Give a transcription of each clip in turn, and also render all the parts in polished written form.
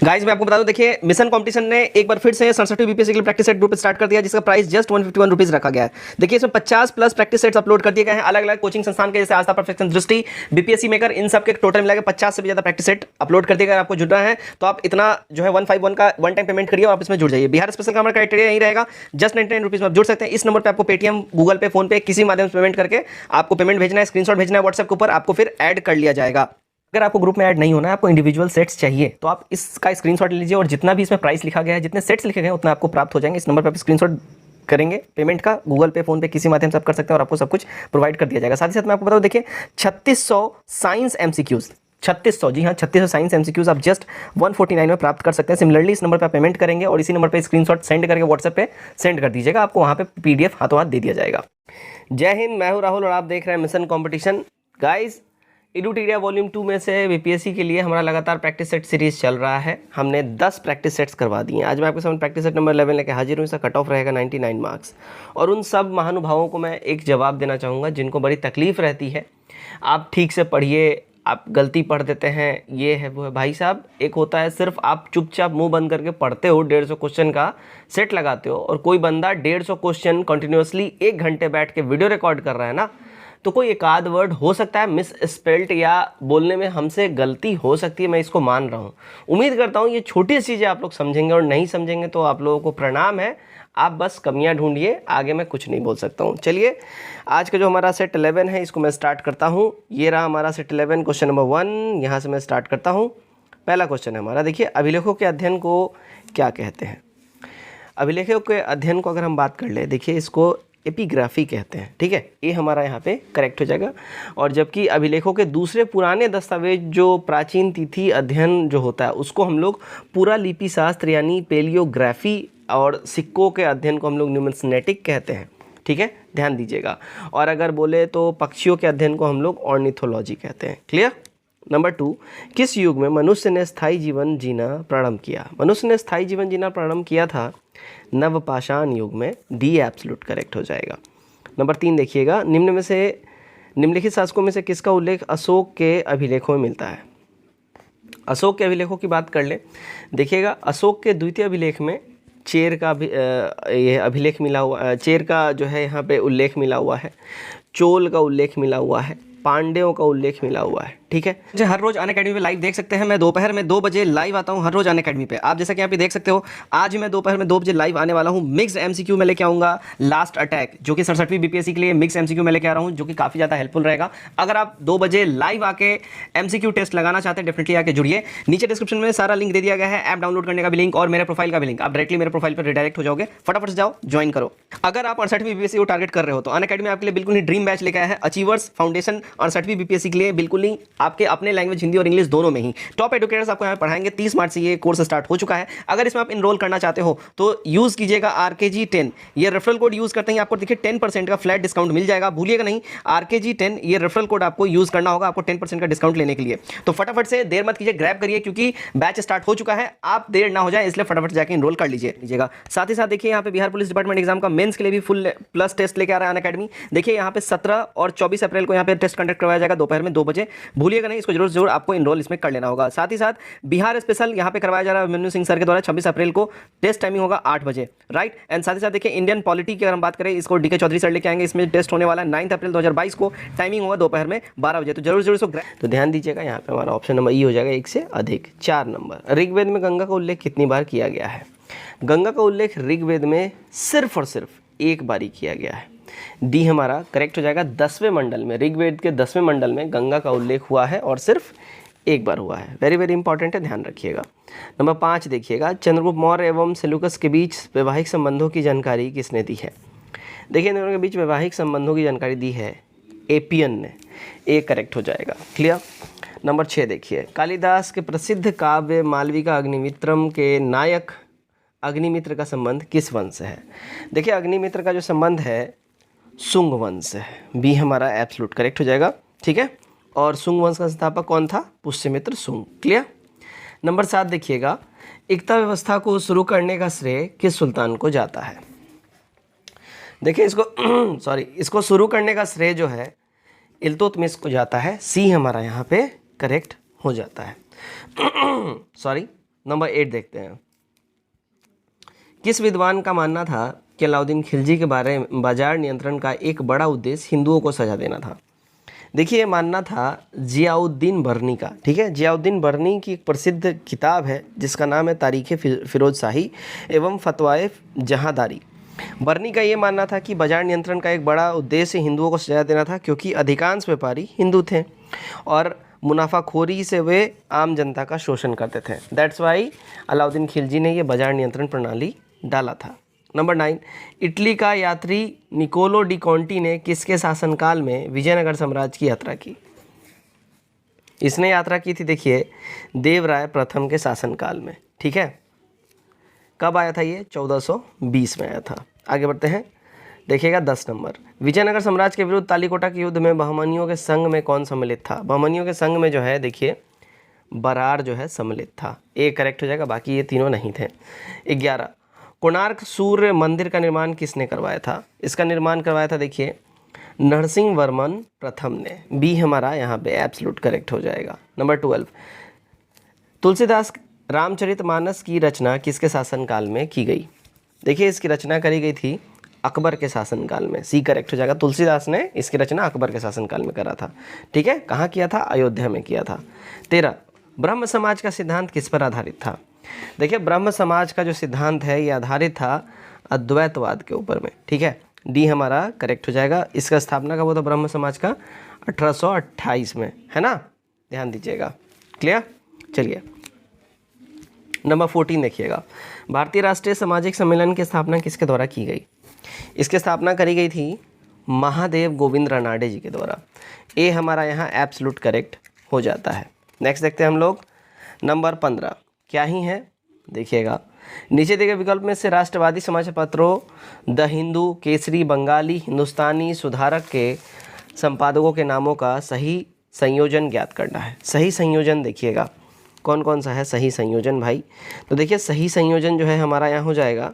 Guys मैं आपको बता दूं, देखिए मिशन कंपटीशन ने एक बार फिर से 67 बीपीएससी के लिए प्रैक्टिस सेट ग्रुप स्टार्ट कर दिया, जिसका प्राइस जस्ट 151 रुपीज रखा गया है। देखिए इसमें 50 प्लस प्रैक्टिस सेट्स अपलोड कर दिए गए हैं अलग अलग कोचिंग संस्थान के, जैसे आस्था, परफेक्शन, दृष्टि, बीपीएससी मेकर, इन सब के टोटल मिलाकर 50 से भी ज्यादा प्रैक्टिस सेट अपलोड कर दिए गए। आपको जुड़ना है तो आप इतना जो है 151 का वन टाइम पेमेंट करिए और आप इसमें जुड़ जाइए। बिहार स्पेशल का हमारा क्राइटेरिया यही रहेगा, जस्ट 99 रुपीज में आप जुड़ सकते हैं। इस नंबर पर आपको पेटीएम, गूगल पे, फोन पे किसी माध्यम से पेमेंट करके आपको पेमेंट भेजना है, स्क्रीनशॉट भेजना है व्हाट्सएप के ऊपर, आपको फिर ऐड कर लिया जाएगा। अगर आपको ग्रुप में ऐड नहीं होना है, आपको इंडिविजुअल सेट्स चाहिए, तो आप इसका स्क्रीनशॉट ले लीजिए और जितना भी इसमें प्राइस लिखा गया है, जितने सेट्स लिखे गए हैं उतना आपको प्राप्त हो जाएंगे। इस नंबर पर आप स्क्रीनशॉट करेंगे, पेमेंट का गूगल पे, फोन पे किसी माध्यम से आप कर सकते हैं और आपको सब कुछ प्रोवाइड कर दिया जाएगा। साथ ही साथ मैं आपको बताऊं, देखिए 3600 साइंस एमसीक्यूज, 3600, जी हाँ 3600 साइंस एमसीक्यूज आप जस्ट 149 में प्राप्त कर सकते हैं। सिमिलरली इस नंबर पर पेमेंट करेंगे और इसी नंबर पर स्क्रीनशॉट सेंड करके व्हाट्सएप पे सेंड कर दीजिएगा, आपको वहाँ पे पीडीएफ हाथों हाथ दे दिया जाएगा। जय हिंद, मैं हूँ राहुल और आप देख रहे हैं मिशन कॉम्पिटिशन। गाइज एडुटीरिया वॉल्यूम 2 में से बीपीएससी के लिए हमारा लगातार प्रैक्टिस सेट सीरीज चल रहा है। हमने 10 प्रैक्टिस सेट्स करवा दिए हैं। आज मैं आपके सामने प्रैक्टिस सेट नंबर 11 लेकर हाजिर हूँ। इसका कट ऑफ रहेगा 99 मार्क्स और उन सब महानुभावों को मैं एक जवाब देना चाहूँगा जिनको बड़ी तकलीफ रहती है, आप ठीक से पढ़िए, आप गलती पढ़ देते हैं, ये है वो है। भाई साहब, एक होता है सिर्फ आप चुपचाप मुंह बंद करके पढ़ते हो, 150 क्वेश्चन का सेट लगाते हो, और कोई बंदा 150 क्वेश्चन कंटिन्यूअसली 1 घंटे बैठ के वीडियो रिकॉर्ड कर रहा है ना, तो कोई एक आध वर्ड हो सकता है मिस स्पेल्ट या बोलने में हमसे गलती हो सकती है, मैं इसको मान रहा हूँ। उम्मीद करता हूँ ये छोटी चीज़ें आप लोग समझेंगे, और नहीं समझेंगे तो आप लोगों को प्रणाम है, आप बस कमियां ढूंढिए, आगे मैं कुछ नहीं बोल सकता हूँ। चलिए आज का जो हमारा सेट 11 है इसको मैं स्टार्ट करता हूँ। ये रहा हमारा सेट 11, क्वेश्चन नंबर 1 यहाँ से मैं स्टार्ट करता हूँ। पहला क्वेश्चन है हमारा, देखिए अभिलेखों के अध्ययन को क्या कहते हैं। अभिलेखों के अध्ययन को अगर हम बात कर ले, देखिए इसको एपिग्राफी कहते हैं, ठीक है, ये हमारा यहाँ पे करेक्ट हो जाएगा। और जबकि अभिलेखों के दूसरे पुराने दस्तावेज जो प्राचीन तिथि अध्ययन जो होता है उसको हम लोग पूरा लिपि शास्त्र यानी पेलियोग्राफी, और सिक्कों के अध्ययन को हम लोग न्यूमिस्मेटिक कहते हैं, ठीक है, ध्यान दीजिएगा। और अगर बोले तो पक्षियों के अध्ययन को हम लोग ऑर्निथोलॉजी कहते हैं। क्लियर। नंबर 2, किस युग में मनुष्य ने स्थायी जीवन जीना प्रारंभ किया। मनुष्य ने स्थायी जीवन जीना प्रारंभ किया था नवपाषाण युग में, डी एब्सोल्यूट करेक्ट हो जाएगा। नंबर 3 देखिएगा, निम्नलिखित शासकों में से किसका उल्लेख अशोक के अभिलेखों में मिलता है। अशोक के अभिलेखों की बात कर ले, देखिएगा अशोक के द्वितीय अभिलेख में चेर का भी ये अभिलेख मिला हुआ, चेर का जो है यहाँ पे उल्लेख मिला हुआ है, चोल का उल्लेख मिला हुआ है, पांड्यों का उल्लेख मिला हुआ है, ठीक है। मुझे हर रोज अनअकैडमी पे लाइव देख सकते हैं। मैं दोपहर में 2 बजे लाइव आता हूं हर रोज अनअकैडमी पे। आप जैसा कि यहाँ पे देख सकते हो, आज मैं दोपहर में 2 बजे लाइव आने वाला हूं। मिक्स एमसीक्यू में लेके आऊंगा लास्ट अटैक, जो कि 67वीं बीपीएससी के लिए मिक्स एमसीक्यू में लेके आ रहा हूं, जो कि काफी ज्यादा हेल्पफुल रहेगा। अगर आप 2 बजे लाइव आके एमसीक्यू टेस्ट लगाना चाहते हैं, डेफिनेटली आके जुड़िए। नीचे डिस्क्रिप्शन में सारा लिंक दे दिया गया है, ऐप डाउनलोड करने का भी लिंक और मेरे प्रोफाइल का भी लिंक। आप डायरेक्टली मेरे प्रोफाइल पर रिडायरेक्ट हो जाओगे, फटाफट से जाओ ज्वाइन करो। अगर आप 68वीं बीपीएससी को टारगेट कर रहे हो तो अनअकैडमी आपके लिए बिल्कुल ही ड्रीम बैच लेके आया है। अचीवर्स फाउंडेशन 68वीं बीपीएससी के लिए बिल्कुल ही आपके अपने लैंग्वेज हिंदी और इंग्लिश दोनों में ही टॉप एडुकेटर्स आपको यहाँ पढ़ाएंगे। 30 मार्च से ये कोर्स स्टार्ट हो चुका है। अगर इसमें आप इनरोल करना चाहते हो तो यूज कीजिएगा RKG10, ये रेफरल कोड यूज करते हैं आपको देखिए 10% का फ्लैट डिस्काउंट मिल जाएगा। भूलिएगा नहीं, RKG10 ये रेफरल कोड आपको यूज करना होगा आपको 10% का डिस्काउंट लेने के लिए। तो फटाफट से देर मत कीजिए, ग्रैब करिए, क्योंकि बैच स्टार्ट हो चुका है, आप देर ना हो जाए इसलिए फटाफट जाकर इनरोल कर लीजिएगा। साथ ही साथ देखिए यहाँ पे बिहार पुलिस डिपार्टमेंट एग्जाम का मेंस के लिए भी फुल प्लस टेस्ट लेके आ रहा है अनअकैडमी। देखिए यहाँ पे 17 और 24 अप्रैल को यहाँ पे टेस्ट कंडक्ट करवाया जाएगा दोपहर में 2 बजे। भूलिएगा नहीं, इसको जरूर आपको इनरोल इसमें कर लेना होगा। साथ ही साथ बिहार स्पेशल यहाँ पे करवाया जा रहा है अभिमन्यु सिंह सर के द्वारा। 26 अप्रैल को टेस्ट टाइमिंग होगा 8 बजे, राइट। एंड साथ ही साथ देखिए इंडियन पॉलिटी की अगर हम बात करें, इसको डीके चौधरी सर लेके आएंगे। इसमें टेस्ट होने वाला है 9 अप्रैल 2022 को, टाइमिंग होगा दोपहर में 12 बजे। तो जरूर इसको तो ध्यान दीजिएगा। यहाँ पे हमारा ऑप्शन नंबर ई हो जाएगा, 1 से अधिक। 4 नंबर, ऋग्वेद में गंगा का उल्लेख कितनी बार किया गया है। गंगा का उल्लेख ऋग्वेद में सिर्फ और सिर्फ 1 बार ही किया गया है। डी हमारा करेक्ट हो जाएगा। 10वें मंडल में, ऋग्वेद के 10वें मंडल में गंगा का उल्लेख हुआ है और सिर्फ 1 बार हुआ है। वेरी वेरी इंपॉर्टेंट है, ध्यान रखिएगा। नंबर 5 देखिएगा, चंद्रगुप्त मौर्य एवं सेल्यूकस के बीच वैवाहिक संबंधों की जानकारी किसने दी है। देखिए इन दोनों के बीच वैवाहिक संबंधों की जानकारी दी है एपियन ने, ए करेक्ट हो जाएगा। क्लियर। नंबर 6 देखिए, कालिदास के प्रसिद्ध काव्य मालविका अग्निमित्रम के नायक अग्निमित्र का संबंध किस वंश से है। देखिए अग्निमित्र का जो संबंध है शुंग वंश से है, बी हमारा एब्सोल्यूट करेक्ट हो जाएगा, ठीक है। और शुंग वंश का संस्थापक कौन था, पुष्यमित्र शुंग। क्लियर। नंबर 7 देखिएगा, एकता व्यवस्था को शुरू करने का श्रेय किस सुल्तान को जाता है। देखिए इसको इसको शुरू करने का श्रेय जो है इल्तुतमिश को जाता है, सी हमारा यहाँ पे करेक्ट हो जाता है। नंबर 8 देखते हैं। किस विद्वान का मानना था कि अलाउद्दीन खिलजी के बाजार नियंत्रण का एक बड़ा उद्देश्य हिंदुओं को सजा देना था? देखिए, मानना था जियाउद्दीन बर्नी का। ठीक है, जियाउद्दीन बर्नी की एक प्रसिद्ध किताब है जिसका नाम है तारीख़ फिरोज शाही एवं फतवाए जहांदारी। बर्नी का ये मानना था कि बाजार नियंत्रण का एक बड़ा उद्देश्य हिंदुओं को सजा देना था, क्योंकि अधिकांश व्यापारी हिंदू थे और मुनाफाखोरी से वे आम जनता का शोषण करते थे। दैट्स वाई अलाउद्दीन खिलजी ने ये बाजार नियंत्रण प्रणाली डाला था। नंबर 9, इटली का यात्री निकोलो डी कॉन्टी ने किसके शासनकाल में विजयनगर साम्राज्य की यात्रा की? इसने यात्रा की थी, देखिए, देवराय प्रथम के शासनकाल में। ठीक है, कब आया था ये? 1420 में आया था। आगे बढ़ते हैं, देखिएगा 10 नंबर। विजयनगर साम्राज्य के विरुद्ध तालीकोटा के युद्ध में बहमनियों के संघ में कौन सम्मिलित था? बहमनियों के संघ में जो है, देखिए, बरार जो है सम्मिलित था। ए करेक्ट हो जाएगा, बाकी ये तीनों नहीं थे। 11, कोणार्क सूर्य मंदिर का निर्माण किसने करवाया था? इसका निर्माण करवाया था, देखिए, नरसिंह वर्मन प्रथम ने। बी हमारा यहाँ पे एब्सोल्यूट करेक्ट हो जाएगा। नंबर 12, तुलसीदास रामचरितमानस की रचना किसके शासनकाल में की गई? देखिए, इसकी रचना करी गई थी अकबर के शासनकाल में। सी करेक्ट हो जाएगा, तुलसीदास ने इसकी रचना अकबर के शासनकाल में करा था। ठीक है, कहाँ किया था? अयोध्या में किया था। 13, ब्रह्म समाज का सिद्धांत किस पर आधारित था? देखिए, ब्रह्म समाज का जो सिद्धांत है ये आधारित था अद्वैतवाद के ऊपर में। ठीक है, डी हमारा करेक्ट हो जाएगा। इसका स्थापना कब हुआ था ब्रह्म समाज का? 1828 में, है ना, ध्यान दीजिएगा। क्लियर? चलिए, नंबर 14 देखिएगा। भारतीय राष्ट्रीय सामाजिक सम्मेलन की स्थापना किसके द्वारा की गई? इसकी स्थापना करी गई थी महादेव गोविंद रानाडे जी के द्वारा। ए हमारा यहाँ एब्सोल्यूट करेक्ट हो जाता है। नेक्स्ट देखते हैं हम लोग नंबर 15, क्या ही है, देखिएगा। नीचे दिए गए विकल्प में से राष्ट्रवादी समाचार पत्रों द हिंदू, केसरी, बंगाली, हिंदुस्तानी, सुधारक के संपादकों के नामों का सही संयोजन ज्ञात करना है। सही संयोजन देखिएगा कौन कौन सा है सही संयोजन भाई। तो देखिए, सही संयोजन जो है हमारा यहाँ हो जाएगा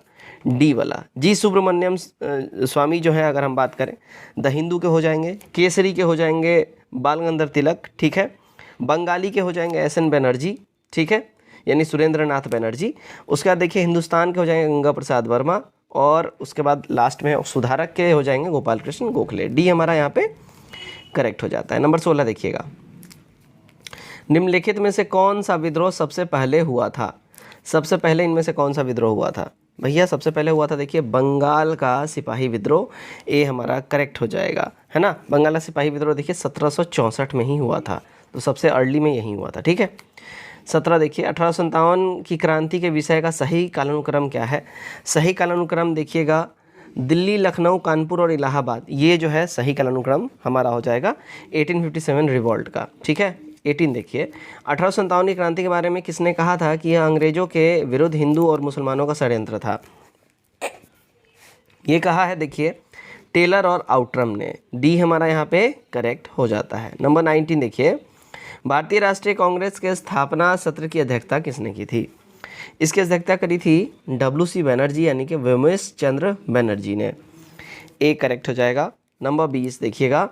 डी वाला। जी सुब्रमण्यम स्वामी जो है, अगर हम बात करें, द हिंदू के हो जाएंगे, केसरी के हो जाएंगे बाल गंगाधर तिलक, ठीक है, बंगाली के हो जाएंगे एस.एन. बनर्जी, ठीक है, यानी सुरेंद्र नाथ बनर्जी। उसके बाद देखिए हिंदुस्तान के हो जाएंगे गंगा प्रसाद वर्मा, और उसके बाद लास्ट में सुधारक के हो जाएंगे गोपाल कृष्ण गोखले। डी हमारा यहाँ पे करेक्ट हो जाता है। नंबर 16 देखिएगा, निम्नलिखित में से कौन सा विद्रोह सबसे पहले हुआ था? सबसे पहले इनमें से कौन सा विद्रोह हुआ था भैया? सबसे पहले हुआ था, देखिए, बंगाल का सिपाही विद्रोह। ए हमारा करेक्ट हो जाएगा, है ना। बंगाल का सिपाही विद्रोह देखिए 1764 में ही हुआ था, तो सबसे अर्ली में यही हुआ था। ठीक है, 17 देखिए, 1857 की क्रांति के विषय का सही कालानुक्रम क्या है? सही कालानुक्रम देखिएगा दिल्ली, लखनऊ, कानपुर और इलाहाबाद, ये जो है सही कालानुक्रम हमारा हो जाएगा 1857 रिवॉल्ट का। ठीक है, 18 देखिए, 1857 की क्रांति के बारे में किसने कहा था कि यह अंग्रेजों के विरुद्ध हिंदू और मुसलमानों का षड्यंत्र था? ये कहा है, देखिए, टेलर और आउटरम ने। डी हमारा यहाँ पे करेक्ट हो जाता है। नंबर 19 देखिए, भारतीय राष्ट्रीय कांग्रेस के स्थापना सत्र की अध्यक्षता किसने की थी? इसकी अध्यक्षता करी थी W.C. बनर्जी, यानी कि व्योमेश चंद्र बनर्जी ने। ए करेक्ट हो जाएगा। नंबर 20 देखिएगा,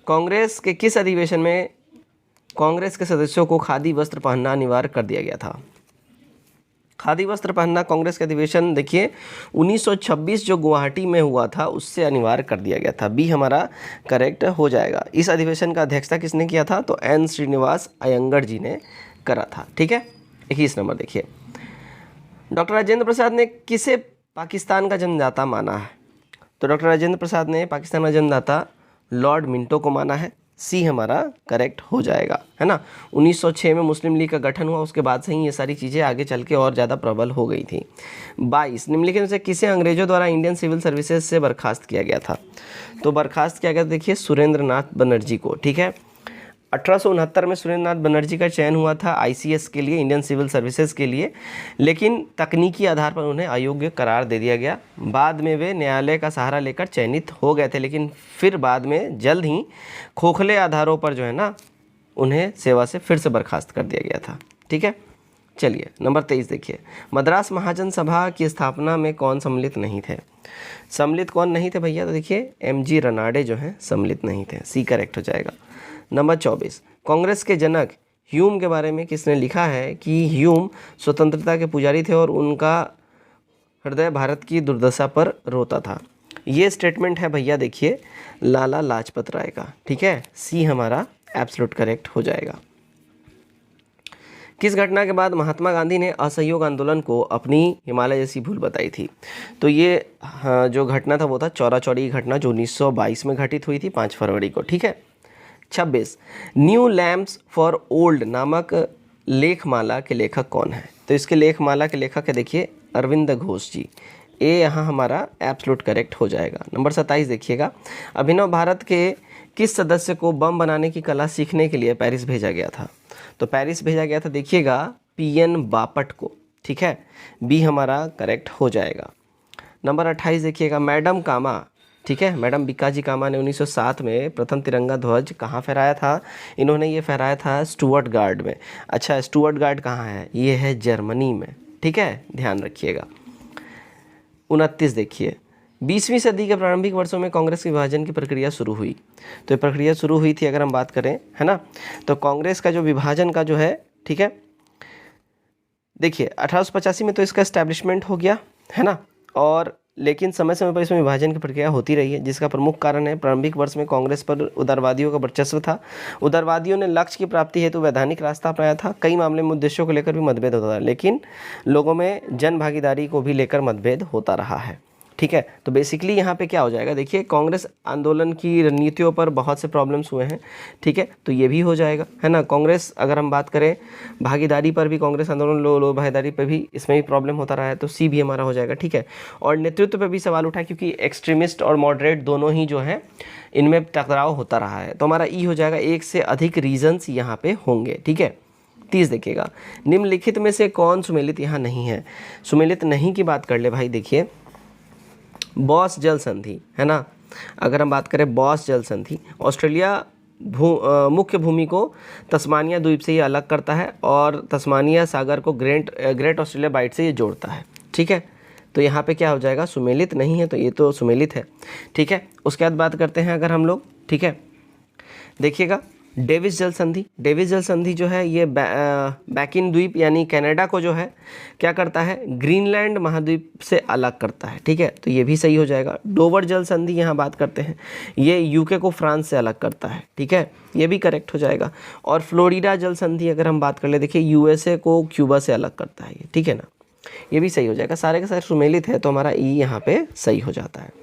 कांग्रेस के किस अधिवेशन में कांग्रेस के सदस्यों को खादी वस्त्र पहनना अनिवार्य कर दिया गया था? खादी वस्त्र पहनना कांग्रेस के अधिवेशन देखिए 1926 जो गुवाहाटी में हुआ था उससे अनिवार्य कर दिया गया था। बी हमारा करेक्ट हो जाएगा। इस अधिवेशन का अध्यक्षता किसने किया था? तो एन श्रीनिवास अयंगर जी ने करा था। ठीक है, 21 नंबर देखिए, डॉक्टर राजेंद्र प्रसाद ने किसे पाकिस्तान का जन्मदाता माना है? तो डॉक्टर राजेंद्र प्रसाद ने पाकिस्तान का जन्मदाता लॉर्ड मिंटो को माना है। सी हमारा करेक्ट हो जाएगा, है ना। 1906 में मुस्लिम लीग का गठन हुआ, उसके बाद से ही ये सारी चीज़ें आगे चल के और ज़्यादा प्रबल हो गई थी। 22 निम्नलिखित में से किसे अंग्रेजों द्वारा इंडियन सिविल सर्विसेज से बर्खास्त किया गया था? तो बर्खास्त किया गया, देखिए, सुरेंद्र नाथ बनर्जी को। ठीक है, 1869 में सुरेंद्र नाथ बनर्जी का चयन हुआ था ICS के लिए, इंडियन सिविल सर्विसेज के लिए, लेकिन तकनीकी आधार पर उन्हें अयोग्य करार दे दिया गया। बाद में वे न्यायालय का सहारा लेकर चयनित हो गए थे, लेकिन फिर बाद में जल्द ही खोखले आधारों पर जो है ना उन्हें सेवा से फिर से बर्खास्त कर दिया गया था। ठीक है, चलिए नंबर 23 देखिए, मद्रास महाजन सभा की स्थापना में कौन सम्मिलित नहीं थे? सम्मिलित कौन नहीं थे भैया? तो देखिए MG रनाडे जो हैं सम्मिलित नहीं थे। सी करेक्ट हो जाएगा। नंबर 24, कांग्रेस के जनक ह्यूम के बारे में किसने लिखा है कि ह्यूम स्वतंत्रता के पुजारी थे और उनका हृदय भारत की दुर्दशा पर रोता था। ये स्टेटमेंट है भैया देखिए लाला लाजपत राय का। ठीक है, सी हमारा एब्सोल्यूट करेक्ट हो जाएगा। किस घटना के बाद महात्मा गांधी ने असहयोग आंदोलन को अपनी हिमालय जैसी भूल बताई थी? तो ये जो घटना था वो था चौरा चौरी की घटना, जो 1922 में घटित हुई थी 5 फरवरी को। ठीक है। 26 न्यू लैम्प्स फॉर ओल्ड नामक लेखमाला के लेखक कौन है? तो इसके लेखमाला के लेखक है देखिए अरविंद घोष जी। ए यहाँ हमारा एब्सोल्यूट करेक्ट हो जाएगा। नंबर 27 देखिएगा, अभिनव भारत के किस सदस्य को बम बनाने की कला सीखने के लिए पेरिस भेजा गया था? तो पेरिस भेजा गया था देखिएगा पीएन बापट को। ठीक है, बी हमारा करेक्ट हो जाएगा। नंबर 28 देखिएगा, मैडम कामा, ठीक है, मैडम बीकाजी कामा ने 1907 में प्रथम तिरंगा ध्वज कहाँ फहराया था? इन्होंने ये फहराया था स्टुअर्ट गार्ड में। अच्छा, स्टुअर्ट गार्ड कहाँ है? ये है जर्मनी में। ठीक है, ध्यान रखिएगा। 29 देखिए, 20वीं सदी के प्रारंभिक वर्षों में कांग्रेस के विभाजन की प्रक्रिया शुरू हुई। तो ये प्रक्रिया शुरू हुई थी अगर हम बात करें, है ना, तो कांग्रेस का जो विभाजन का जो है, ठीक है, देखिए 1885 में तो इसका एस्टैब्लिशमेंट हो गया, है ना, और लेकिन समय समय पर इसमें विभाजन की प्रक्रिया होती रही है, जिसका प्रमुख कारण है प्रारंभिक वर्ष में कांग्रेस पर उदारवादियों का वर्चस्व था। उदारवादियों ने लक्ष्य की प्राप्ति हेतु वैधानिक रास्ता अपनाया था। कई मामले में उद्देश्यों को लेकर भी मतभेद होता था, लेकिन लोगों में जन भागीदारी को भी लेकर मतभेद होता रहा है। ठीक है, तो बेसिकली यहाँ पे क्या हो जाएगा, देखिए कांग्रेस आंदोलन की रणनीतियों पर बहुत से प्रॉब्लम्स हुए हैं। ठीक है, तो ये भी हो जाएगा, है ना। कांग्रेस अगर हम बात करें भागीदारी पर भी, कांग्रेस आंदोलन लो भागीदारी पर भी इसमें भी प्रॉब्लम होता रहा है, तो सी भी हमारा हो जाएगा। ठीक है, और नेतृत्व पर भी सवाल उठा क्योंकि एक्सट्रीमिस्ट और मॉडरेट दोनों ही जो हैं इनमें टकराव होता रहा है, तो हमारा ई हो जाएगा। एक से अधिक रीजन्स यहाँ पे होंगे। ठीक है, 30 देखिएगा, निम्नलिखित में से कौन सुमेलित यहाँ नहीं है? सुमेलित नहीं की बात कर ले भाई, देखिए बॉस जल संधि, है ना, अगर हम बात करें बॉस जल संधि, ऑस्ट्रेलिया मुख्य भूमि को तस्मानिया द्वीप से ये अलग करता है और तस्मानिया सागर को ग्रेट ऑस्ट्रेलिया बाइट से ये जोड़ता है। ठीक है, तो यहाँ पे क्या हो जाएगा, सुमेलित नहीं है, तो ये तो सुमेलित है। ठीक है, उसके बाद बात करते हैं अगर हम लोग, ठीक है, देखिएगा डेविस जल संधि। डेविस जल संधि जो है ये बैकिन द्वीप यानी कनाडा को जो है क्या करता है, ग्रीनलैंड महाद्वीप से अलग करता है। ठीक है, तो ये भी सही हो जाएगा। डोवर जल संधि यहाँ बात करते हैं, ये यूके को फ्रांस से अलग करता है। ठीक है, ये भी करेक्ट हो जाएगा। और फ्लोरिडा जल संधि अगर हम बात कर ले, देखिए यूएसए को क्यूबा से अलग करता है ये। ठीक है ना, ये भी सही हो जाएगा। सारे के सारे सुमेलित है, तो हमारा ई यहाँ पे सही हो जाता है।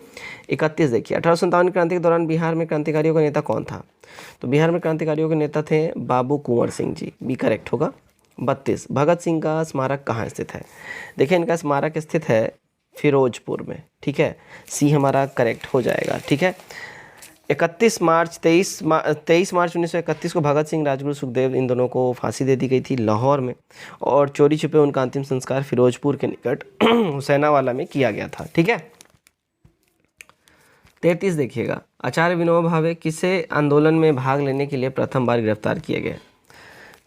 31 देखिए, 1857 क्रांति के दौरान बिहार में क्रांतिकारियों का नेता कौन था? तो बिहार में क्रांतिकारियों के नेता थे बाबू कुंवर सिंह जी, भी करेक्ट होगा। 32 भगत सिंह का स्मारक कहाँ स्थित है? देखिए इनका स्मारक स्थित है फिरोजपुर में। ठीक है, सी हमारा करेक्ट हो जाएगा। ठीक है, 23 मार्च 1931 को भगत सिंह, राजगुरु, सुखदेव इन दोनों को फांसी दे दी गई थी लाहौर में, और चोरी छुपे उनका अंतिम संस्कार फिरोजपुर के निकट हुसैनावाला में किया गया था। ठीक है, 33 देखिएगा, आचार्य विनोबा भावे किसे आंदोलन में भाग लेने के लिए प्रथम बार गिरफ्तार किए गए?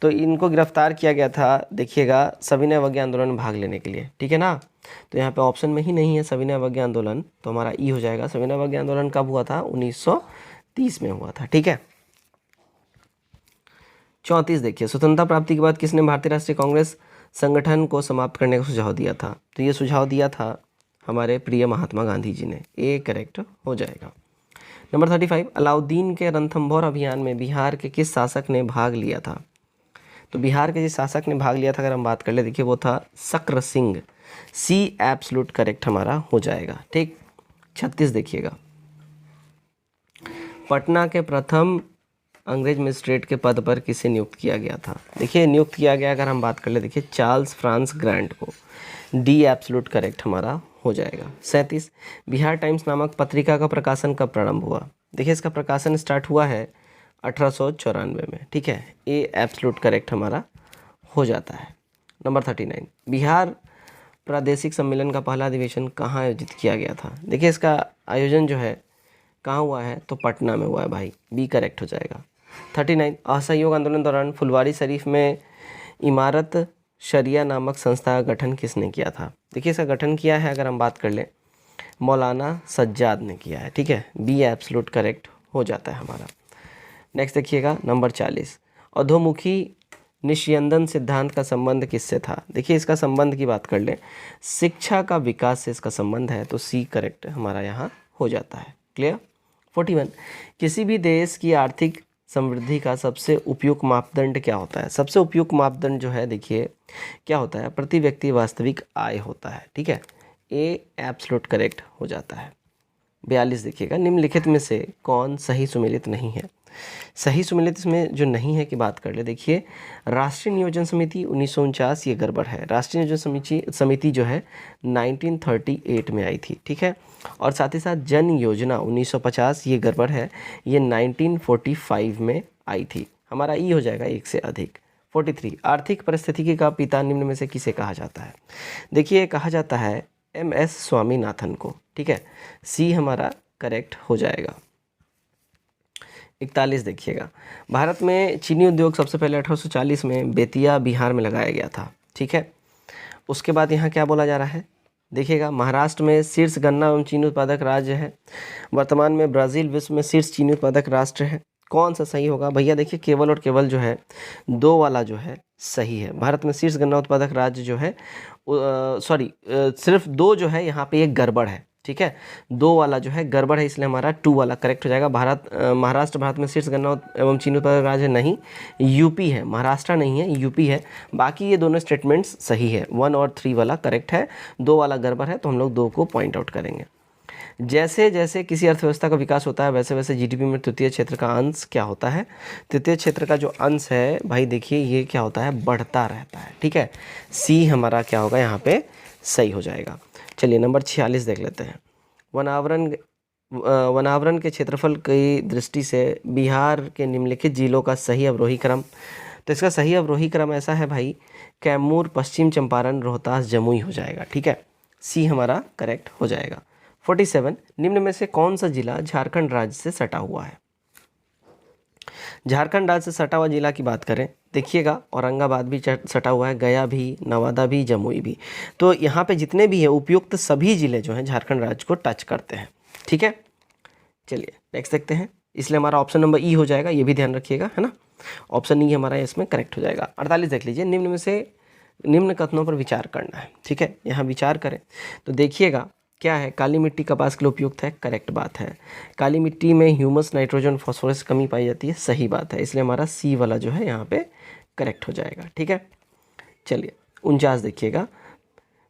तो इनको गिरफ्तार किया गया था देखिएगा सविनय अवज्ञा आंदोलन में भाग लेने के लिए। ठीक है ना, तो यहाँ पे ऑप्शन में ही नहीं है सविनय अवज्ञा आंदोलन, तो हमारा ई हो जाएगा। सविनय अवज्ञा आंदोलन कब हुआ था? 1930 में हुआ था। ठीक है, 34 देखिए, स्वतंत्रता प्राप्ति के बाद किसने भारतीय राष्ट्रीय कांग्रेस संगठन को समाप्त करने का सुझाव दिया था? तो ये सुझाव दिया था हमारे प्रिय महात्मा गांधी जी ने। ए करेक्ट हो जाएगा। नंबर 35 अलाउद्दीन के रणथंभौर अभियान में बिहार के किस शासक ने भाग लिया था? तो बिहार के जिस शासक ने भाग लिया था अगर हम बात कर ले, देखिए वो था शक्र सिंह। सी एब्सोल्यूट करेक्ट हमारा हो जाएगा। ठीक, 36 देखिएगा, पटना के प्रथम अंग्रेज मजिस्ट्रेट के पद पर किसे नियुक्त किया गया था? देखिए नियुक्त किया गया अगर हम बात कर ले, देखिए चार्ल्स फ्रांस ग्रांट को। डी एब्सोल्यूट करेक्ट हमारा हो जाएगा। 37 बिहार टाइम्स नामक पत्रिका का प्रकाशन कब प्रारंभ हुआ? देखिए इसका प्रकाशन स्टार्ट हुआ है 1894 में। ठीक है, ए एब्सोल्यूट करेक्ट हमारा हो जाता है। नंबर 39 बिहार प्रादेशिक सम्मेलन का पहला अधिवेशन कहाँ आयोजित किया गया था? देखिए इसका आयोजन जो है कहाँ हुआ है, तो पटना में हुआ है भाई। बी करेक्ट हो जाएगा। 39 असहयोग आंदोलन दौरान फुलवारी शरीफ में इमारत शरिया नामक संस्था का गठन किसने किया था? देखिए इसका गठन किया है अगर हम बात कर लें मौलाना सज्जाद ने किया है। ठीक है, बी एब्सोल्यूट करेक्ट हो जाता है हमारा। नेक्स्ट देखिएगा नंबर 40 अधोमुखी निस्यंदन सिद्धांत का संबंध किससे था? देखिए इसका संबंध की बात कर लें, शिक्षा का विकास से इसका संबंध है, तो सी करेक्ट हमारा यहाँ हो जाता है। क्लियर। 41, किसी भी देश की आर्थिक समृद्धि का सबसे उपयुक्त मापदंड क्या होता है? सबसे उपयुक्त मापदंड जो है देखिए क्या होता है, प्रति व्यक्ति वास्तविक आय होता है। ठीक है, ए एब्सोल्यूट करेक्ट हो जाता है। 42 देखिएगा, निम्नलिखित में से कौन सही सुमेलित नहीं है? सही सुमेलित में जो नहीं है की बात कर ले, देखिए राष्ट्रीय नियोजन समिति 1949 ये गड़बड़ है। राष्ट्रीय नियोजन समिति जो है 1938 में आई थी। ठीक है, और साथ ही साथ जन योजना 1950 ये गड़बड़ है, ये 1945 में आई थी। हमारा ई हो जाएगा एक से अधिक। 43, आर्थिक परिस्थितिकी का पिता निम्न में से किसे कहा जाता है? देखिए कहा जाता है MS स्वामीनाथन को। ठीक है, सी हमारा करेक्ट हो जाएगा। 41 देखिएगा, भारत में चीनी उद्योग सबसे पहले 1840 में बेतिया बिहार में लगाया गया था। ठीक है, उसके बाद यहाँ क्या बोला जा रहा है देखिएगा, महाराष्ट्र में शीर्ष गन्ना एवं चीनी उत्पादक राज्य है। वर्तमान में ब्राज़ील विश्व में शीर्ष चीनी उत्पादक राष्ट्र है। कौन सा सही होगा भैया? देखिए केवल और केवल जो है दो वाला जो है सही है। भारत में शीर्ष गन्ना उत्पादक राज्य जो है सिर्फ दो जो है यहाँ पे एक गड़बड़ है। ठीक है, दो वाला जो है गड़बड़ है, इसलिए हमारा 2 वाला करेक्ट हो जाएगा। महाराष्ट्र भारत में शीर्ष गन्ना एवं चीनी उत्पादक राज्य नहीं, यूपी है, महाराष्ट्र नहीं है, यूपी है। बाकी ये दोनों स्टेटमेंट्स सही है। 1 और 3 वाला करेक्ट है, 2 वाला गड़बड़ है, तो हम लोग 2 को पॉइंट आउट करेंगे। जैसे जैसे किसी अर्थव्यवस्था का विकास होता है वैसे वैसे जीडीपी में तृतीय क्षेत्र का अंश क्या होता है? तृतीय क्षेत्र का जो अंश है भाई देखिए ये क्या होता है, बढ़ता रहता है। ठीक है, सी हमारा क्या होगा यहाँ पे सही हो जाएगा। चलिए नंबर 46 देख लेते हैं। वनावरण के क्षेत्रफल की दृष्टि से बिहार के निम्नलिखित जिलों का सही अवरोही क्रम, तो इसका सही अवरोही क्रम ऐसा है भाई, कैमूर, पश्चिम चंपारण, रोहतास, जमुई हो जाएगा। ठीक है, सी हमारा करेक्ट हो जाएगा। 47, निम्न में से कौन सा जिला झारखंड राज्य से सटा हुआ है? झारखंड राज्य से सटा हुआ जिला की बात करें, देखिएगा औरंगाबाद भी सटा हुआ है, गया भी, नवादा भी, जमुई भी। तो यहाँ पे जितने भी है उपयुक्त सभी जिले जो हैं झारखंड राज्य को टच करते हैं। ठीक है, चलिए नेक्स्ट देखते हैं। इसलिए हमारा ऑप्शन नंबर ई हो जाएगा, ये भी ध्यान रखिएगा, है ना। ऑप्शन ई हमारा इसमें करेक्ट हो जाएगा। 48 देख लीजिए, निम्न में से निम्न कथनों पर विचार करना है। ठीक है, यहाँ विचार करें तो देखिएगा क्या है, काली मिट्टी कपास के लिए उपयुक्त है, करेक्ट बात है। काली मिट्टी में ह्यूमस, नाइट्रोजन, फास्फोरस कमी पाई जाती है, सही बात है। इसलिए हमारा सी वाला जो है यहाँ पे करेक्ट हो जाएगा। ठीक है, चलिए 49 देखिएगा,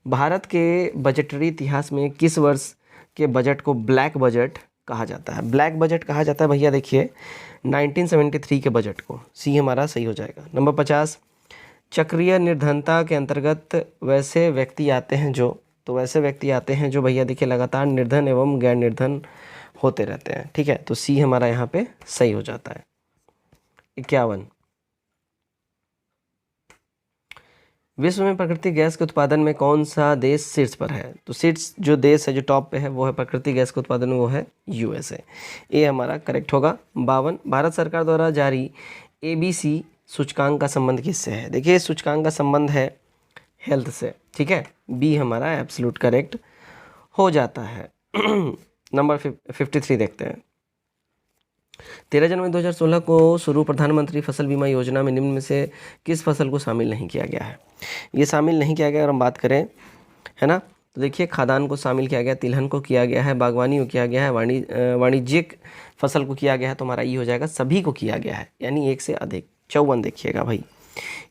भारत के बजटरी इतिहास में किस वर्ष के बजट को ब्लैक बजट कहा जाता है? ब्लैक बजट कहा जाता है भैया देखिए 1973 के बजट को, सी हमारा सही हो जाएगा। नंबर 50, चक्रीय निर्धनता के अंतर्गत वैसे व्यक्ति आते हैं जो भैया देखिए लगातार निर्धन एवं गैर निर्धन होते रहते हैं। ठीक है, तो सी हमारा यहाँ पे सही हो जाता है। 51, विश्व में प्राकृतिक गैस के उत्पादन में कौन सा देश शीर्ष पर है? तो शीर्ष जो देश है, जो टॉप पे है, वो है प्राकृतिक गैस के उत्पादन में, वो है USA। ये हमारा करेक्ट होगा। 52, भारत सरकार द्वारा जारी ABC सूचकांक का संबंध किससे है? देखिए सूचकांक का संबंध है हेल्थ से। ठीक है, बी हमारा एब्सोल्यूट करेक्ट हो जाता है। नंबर 53 देखते हैं। 13 जनवरी 2016 को शुरू प्रधानमंत्री फसल बीमा योजना में निम्न में से किस फसल को शामिल नहीं किया गया है? ये शामिल नहीं किया गया अगर हम बात करें, है ना, तो देखिए खाद्यान्न को शामिल किया गया, तिलहन को किया गया है, बागवानी को किया गया है, वाणिज्यिक फसल को किया गया है, तो हमारा ये हो जाएगा सभी को किया गया है, यानी एक से अधिक। 54 देखिएगा भाई,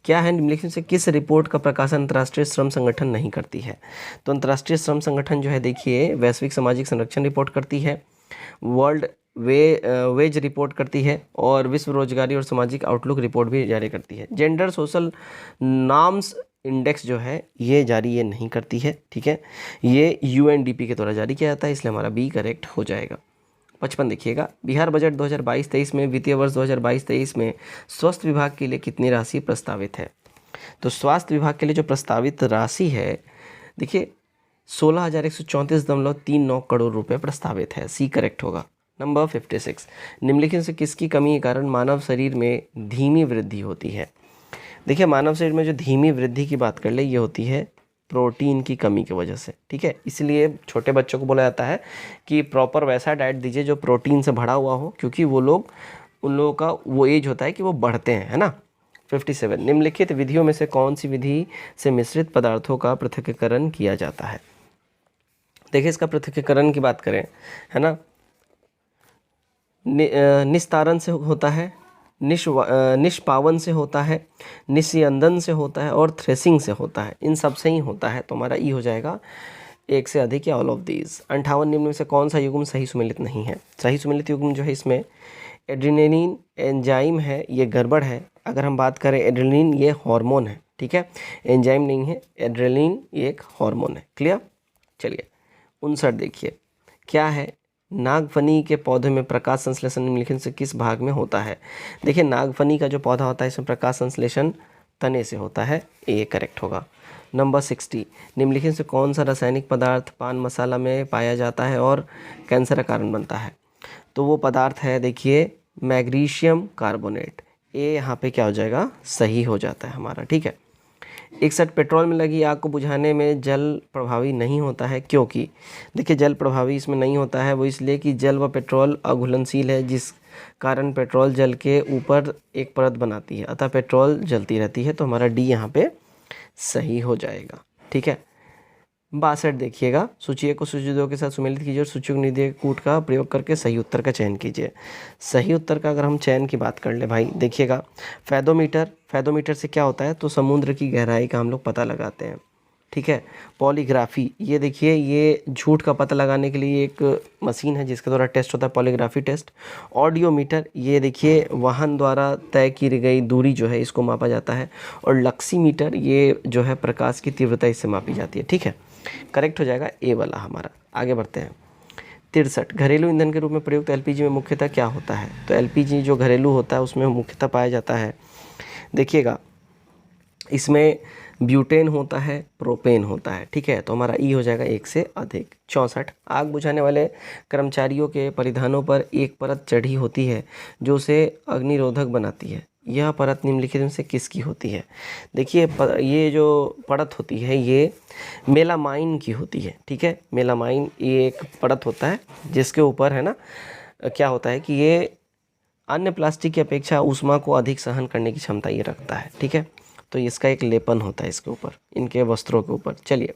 क्या है, निम्नलिखित से किस रिपोर्ट का प्रकाशन अंतर्राष्ट्रीय श्रम संगठन नहीं करती है? तो अंतर्राष्ट्रीय श्रम संगठन जो है देखिए वैश्विक सामाजिक संरक्षण रिपोर्ट करती है, वर्ल्ड वेज रिपोर्ट करती है, और विश्व रोजगारी और सामाजिक आउटलुक रिपोर्ट भी जारी करती है। जेंडर सोशल नॉर्म्स इंडेक्स जो है ये नहीं करती है। ठीक है, ये UNDP के द्वारा जारी किया जाता है, इसलिए हमारा बी करेक्ट हो जाएगा। 55 देखिएगा, बिहार बजट 2022-23 में वित्तीय वर्ष 2022-23 में स्वास्थ्य विभाग के लिए कितनी राशि प्रस्तावित है? तो स्वास्थ्य विभाग के लिए जो प्रस्तावित राशि है देखिए 16,134.39 करोड़ रुपए प्रस्तावित है, सी करेक्ट होगा। नंबर 56, निम्नलिखित से किसकी कमी के कारण मानव शरीर में धीमी वृद्धि होती है? देखिए मानव शरीर में जो धीमी वृद्धि की बात कर ले ये होती है प्रोटीन की कमी की वजह से। ठीक है, इसलिए छोटे बच्चों को बोला जाता है कि प्रॉपर वैसा डाइट दीजिए जो प्रोटीन से भरा हुआ हो, क्योंकि उन लोगों का वो एज होता है कि वो बढ़ते हैं, है ना। 57 निम्नलिखित विधियों में से कौन सी विधि से मिश्रित पदार्थों का पृथक्करण किया जाता है। देखिए इसका पृथक्करण की बात करें, है ना, निस्तारण से होता है, निष्पावन से होता है, निस्यंदन से होता है और थ्रेसिंग से होता है। इन सब से ही होता है, तो हमारा ई हो जाएगा एक से अधिक या ऑल ऑफ दीज। 58 निम्न में से कौन सा युग्म सही सुमेलित नहीं है। सही सुमेलित युग्म जो है इसमें एड्रेनालिन एंजाइम है, ये गड़बड़ है। अगर हम बात करें एड्रेनालिन ये हार्मोन है, ठीक है, एंजाइम नहीं है, एड्रेनालिन ये एक हार्मोन है। क्लियर। चलिए 59 देखिए क्या है, नागफनी के पौधे में प्रकाश संश्लेषण निम्नलिखित से किस भाग में होता है। देखिए नागफनी का जो पौधा होता है इसमें प्रकाश संश्लेषण तने से होता है, ये करेक्ट होगा। नंबर 60 निम्नलिखित से कौन सा रासायनिक पदार्थ पान मसाला में पाया जाता है और कैंसर का कारण बनता है। तो वो पदार्थ है देखिए मैग्नीशियम कार्बोनेट। ये यहाँ पे क्या हो जाएगा, सही हो जाता है हमारा, ठीक है। 61 पेट्रोल में लगी आग को बुझाने में जल प्रभावी नहीं होता है, क्योंकि देखिए जल प्रभावी इसमें नहीं होता है, वो इसलिए कि जल व पेट्रोल अघुलनशील है, जिस कारण पेट्रोल जल के ऊपर एक परत बनाती है, अतः पेट्रोल जलती रहती है। तो हमारा डी यहाँ पे सही हो जाएगा, ठीक है। 62 देखिएगा, सूची 1 को सूची 2 के साथ सुमेलित कीजिए और सूची निर्देश कूट का प्रयोग करके सही उत्तर का चयन कीजिए। सही उत्तर का अगर हम चयन की बात कर ले भाई, देखिएगा फैदोमीटर से क्या होता है, तो समुद्र की गहराई का हम लोग पता लगाते हैं, ठीक है। पॉलीग्राफी, ये देखिए ये झूठ का पता लगाने के लिए एक मशीन है जिसके द्वारा टेस्ट होता है, पॉलीग्राफी टेस्ट। ऑडियोमीटर, ये देखिए वाहन द्वारा तय की गई दूरी जो है इसको मापा जाता है। और लक्सीमीटर, ये जो है प्रकाश की तीव्रता इससे मापी जाती है, ठीक है। करेक्ट हो जाएगा ए वाला हमारा। आगे बढ़ते हैं। 63 घरेलू ईंधन के रूप में प्रयुक्त एलपीजी में मुख्यतः क्या होता है। तो एलपीजी जो घरेलू होता है उसमें मुख्यतः पाया जाता है, देखिएगा इसमें ब्यूटेन होता है, प्रोपेन होता है, ठीक है। तो हमारा ई हो जाएगा एक से अधिक। 64 आग बुझाने वाले कर्मचारियों के परिधानों पर एक परत चढ़ी होती है जो उसे अग्निरोधक बनाती है। यह परत निम्नलिखित में से किसकी होती है। देखिए ये जो परत होती है ये मेलामाइन की होती है, ठीक है। मेलामाइन ये एक परत होता है जिसके ऊपर, है ना, क्या होता है कि ये अन्य प्लास्टिक की अपेक्षा ऊष्मा को अधिक सहन करने की क्षमता ये रखता है, ठीक है। तो इसका एक लेपन होता है इसके ऊपर, इनके वस्त्रों के ऊपर। चलिए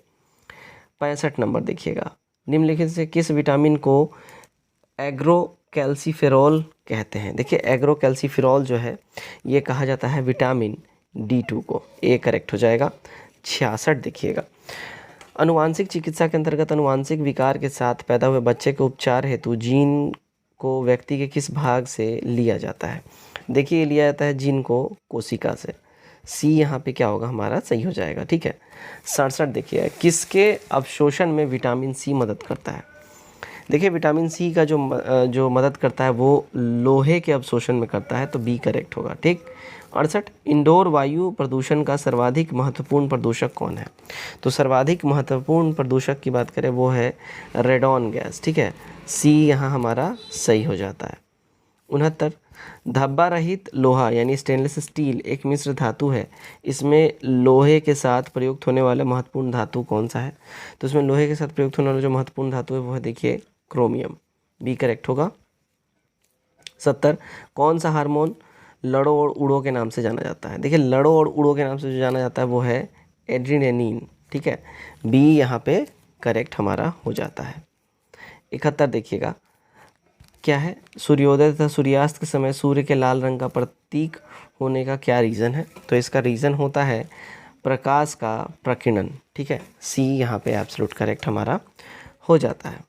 65 नंबर देखिएगा, निम्नलिखित से किस विटामिन को एग्रोकैल्सिफेरॉल कहते हैं। देखिए एग्रोकैल्सिफेरॉल जो है ये कहा जाता है विटामिन D2 को, ए करेक्ट हो जाएगा। 66 देखिएगा, अनुवांशिक चिकित्सा के अंतर्गत अनुवांशिक विकार के साथ पैदा हुए बच्चे के उपचार हेतु जीन को व्यक्ति के किस भाग से लिया जाता है। देखिए लिया जाता है जीन को कोशिका से। सी यहाँ पे क्या होगा हमारा, सही हो जाएगा, ठीक है। 67 देखिए, किसके अवशोषण में विटामिन सी मदद करता है। देखिए विटामिन सी का जो मदद करता है वो लोहे के अवशोषण में करता है, तो बी करेक्ट होगा, ठीक। 68 इंडोर वायु प्रदूषण का सर्वाधिक महत्वपूर्ण प्रदूषक कौन है। तो सर्वाधिक महत्वपूर्ण प्रदूषक की बात करें वो है रेडॉन गैस, ठीक है। सी यहाँ हमारा सही हो जाता है। 69 धब्बा रहित लोहा यानी स्टेनलेस स्टील एक मिश्र धातु है, इसमें लोहे के साथ प्रयुक्त होने वाला महत्वपूर्ण धातु कौन सा है। तो इसमें लोहे के साथ प्रयुक्त होने वाला जो महत्वपूर्ण धातु है वो है देखिए क्रोमियम, बी करेक्ट होगा। 70 कौन सा हार्मोन लड़ो और उड़ो के नाम से जाना जाता है। देखिए लड़ो और उड़ो के नाम से जो जाना जाता है वो है एड्रेनालिन, ठीक है। बी यहाँ पे करेक्ट हमारा हो जाता है। 71 देखिएगा क्या है, सूर्योदय तथा सूर्यास्त के समय सूर्य के लाल रंग का प्रतीक होने का क्या रीज़न है। तो इसका रीज़न होता है प्रकाश का प्रकीर्णन, ठीक है। सी यहाँ पे एब्सोल्यूट करेक्ट हमारा हो जाता है।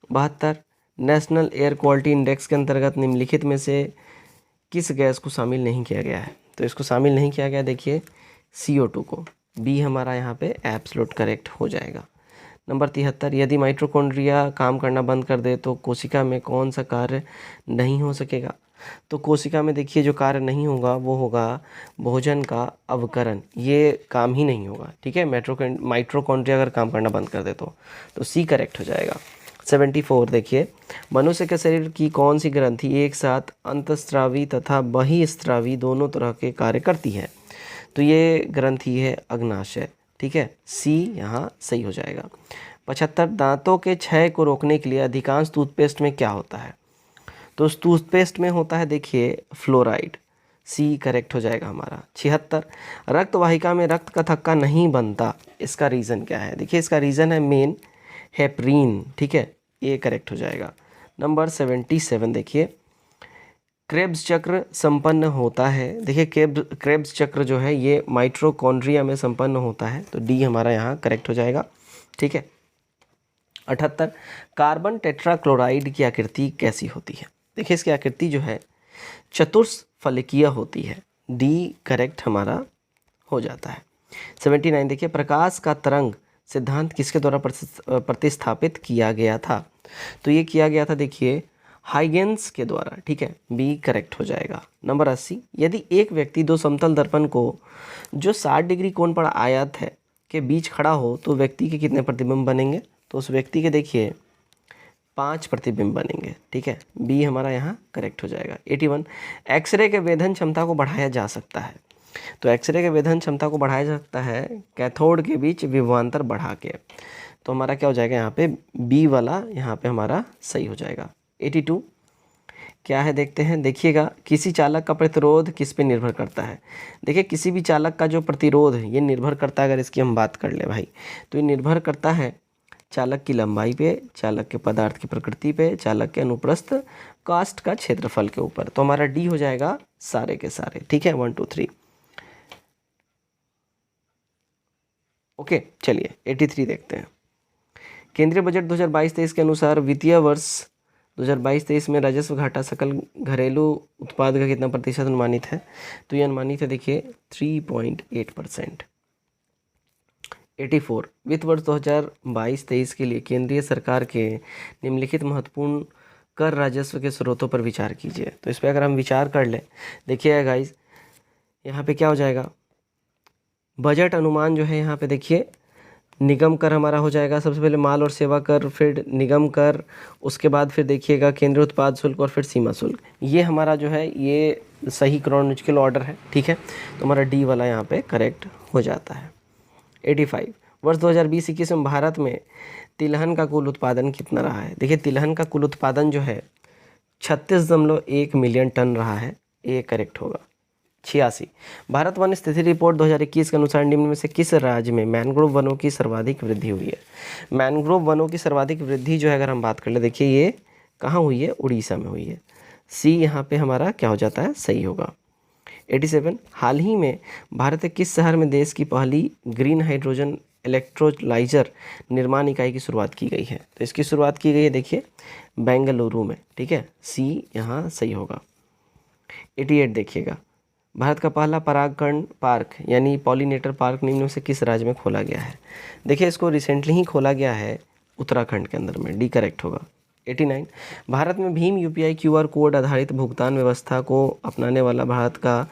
72 नेशनल एयर क्वालिटी इंडेक्स के अंतर्गत निम्नलिखित में से किस गैस को शामिल नहीं किया गया है। तो इसको शामिल नहीं किया गया देखिए CO2 को, बी हमारा यहाँ पे एब्सोल्यूट करेक्ट हो जाएगा। नंबर 73 यदि माइटोकॉन्ड्रिया काम करना बंद कर दे तो कोशिका में कौन सा कार्य नहीं हो सकेगा। तो कोशिका में देखिए जो कार्य नहीं होगा वो होगा भोजन का अवकरण, ये काम ही नहीं होगा, ठीक है। माइटोकॉन्ड्रिया अगर काम करना बंद कर दे तो सी करेक्ट हो जाएगा। 74 देखिए मनुष्य के शरीर की कौन सी ग्रंथि एक साथ अंतस्रावी तथा बहिस्रावी दोनों तरह के कार्य करती है। तो ये ग्रंथि है अग्नाशय, ठीक है। सी यहाँ सही हो जाएगा। 75 दांतों के क्षय को रोकने के लिए अधिकांश टूथपेस्ट में क्या होता है। तो उस टूथपेस्ट में होता है देखिए फ्लोराइड, सी करेक्ट हो जाएगा हमारा। 76 रक्त वाहिका में रक्त का थक्का नहीं बनता, इसका रीज़न क्या है? देखिए इसका रीज़न है मेन हेपरीन, ठीक है, ये करेक्ट हो जाएगा। नंबर 77 देखिए क्रेब्स चक्र संपन्न होता है। देखिए क्रेब्स चक्र जो है ये माइटोकॉन्ड्रिया में संपन्न होता है, तो डी हमारा यहाँ करेक्ट हो जाएगा, ठीक है। 78 कार्बन टेट्राक्लोराइड की आकृति कैसी होती है? देखिए इसकी आकृति जो है चतुष्फलकीय होती है, डी करेक्ट हमारा हो जाता है। 79 देखिए प्रकाश का तरंग सिद्धांत किसके द्वारा प्रतिस्थापित किया गया था? तो ये किया गया था देखिए हाइगेंस के द्वारा, ठीक है, बी करेक्ट हो जाएगा। नंबर 80 यदि एक व्यक्ति दो समतल दर्पण को जो 60 डिग्री कोण पर आयत है के बीच खड़ा हो तो व्यक्ति के कितने प्रतिबिंब बनेंगे? तो उस व्यक्ति के देखिए 5 प्रतिबिंब बनेंगे, ठीक है, बी हमारा यहाँ करेक्ट हो जाएगा। 81 एक्सरे के वेधन क्षमता को बढ़ाया जा सकता है। तो एक्सरे के वेधन क्षमता को बढ़ाया जा सकता है कैथोड के बीच विभवांतर बढ़ा के, तो हमारा क्या हो जाएगा यहाँ पे बी वाला यहाँ पे हमारा सही हो जाएगा। 82 क्या है देखते हैं, देखिएगा किसी चालक का प्रतिरोध किस पे निर्भर करता है? देखिए किसी भी चालक का जो प्रतिरोध है ये निर्भर करता है, अगर इसकी हम बात कर ले भाई तो ये निर्भर करता है चालक की लंबाई पे, चालक के पदार्थ की प्रकृति पे, चालक के अनुप्रस्थ कास्ट का क्षेत्रफल के ऊपर। तो हमारा डी हो जाएगा सारे के सारे, ठीक है, 1 2 3। ओके चलिए 83 देखते हैं। केंद्रीय बजट 2022-23 के अनुसार वित्तीय वर्ष 2022-23 में राजस्व घाटा सकल घरेलू उत्पाद का कितना प्रतिशत अनुमानित है? तो ये अनुमानित है देखिए 3.8%। 84 वित्त वर्ष 2022-23 के लिए केंद्रीय सरकार के निम्नलिखित महत्वपूर्ण कर राजस्व के स्रोतों पर विचार कीजिए। तो इस पर अगर हम विचार कर लें, देखिए गाइस यहाँ पे क्या हो जाएगा, बजट अनुमान जो है यहाँ पे देखिए निगम कर हमारा हो जाएगा, सबसे पहले माल और सेवा कर, फिर निगम कर, उसके बाद फिर देखिएगा केंद्रीय उत्पाद शुल्क और फिर सीमा शुल्क। ये हमारा जो है ये सही क्रोनोलॉजिकल ऑर्डर है, ठीक है, तो हमारा डी वाला यहाँ पे करेक्ट हो जाता है। 85 वर्ष 2020-21 में भारत में तिलहन का कुल उत्पादन कितना रहा है? देखिए तिलहन का कुल उत्पादन जो है 36.1 मिलियन टन रहा है, ये करेक्ट होगा। 86 भारत वन स्थिति रिपोर्ट 2021 के अनुसार निम्न में से किस राज्य में मैंग्रोव वनों की सर्वाधिक वृद्धि हुई है? मैंग्रोव वनों की सर्वाधिक वृद्धि जो है अगर हम बात कर ले, देखिए ये कहाँ हुई है? उड़ीसा में हुई है, सी यहाँ पे हमारा क्या हो जाता है? सही होगा। 87 हाल ही में भारत के किस शहर में देश की पहली ग्रीन हाइड्रोजन इलेक्ट्रोलाइजर निर्माण इकाई की शुरुआत की गई है? तो इसकी शुरुआत की गई है देखिए बेंगलुरु में, ठीक है, सी यहाँ सही होगा। 88 देखिएगा भारत का पहला परागकण पार्क यानी पॉलिनेटर पार्क निम्न में से किस राज्य में खोला गया है? देखिए इसको रिसेंटली ही खोला गया है उत्तराखंड के अंदर में, डी करेक्ट होगा। 89 भारत में भीम यूपीआई क्यूआर कोड आधारित भुगतान व्यवस्था को अपनाने वाला भारत का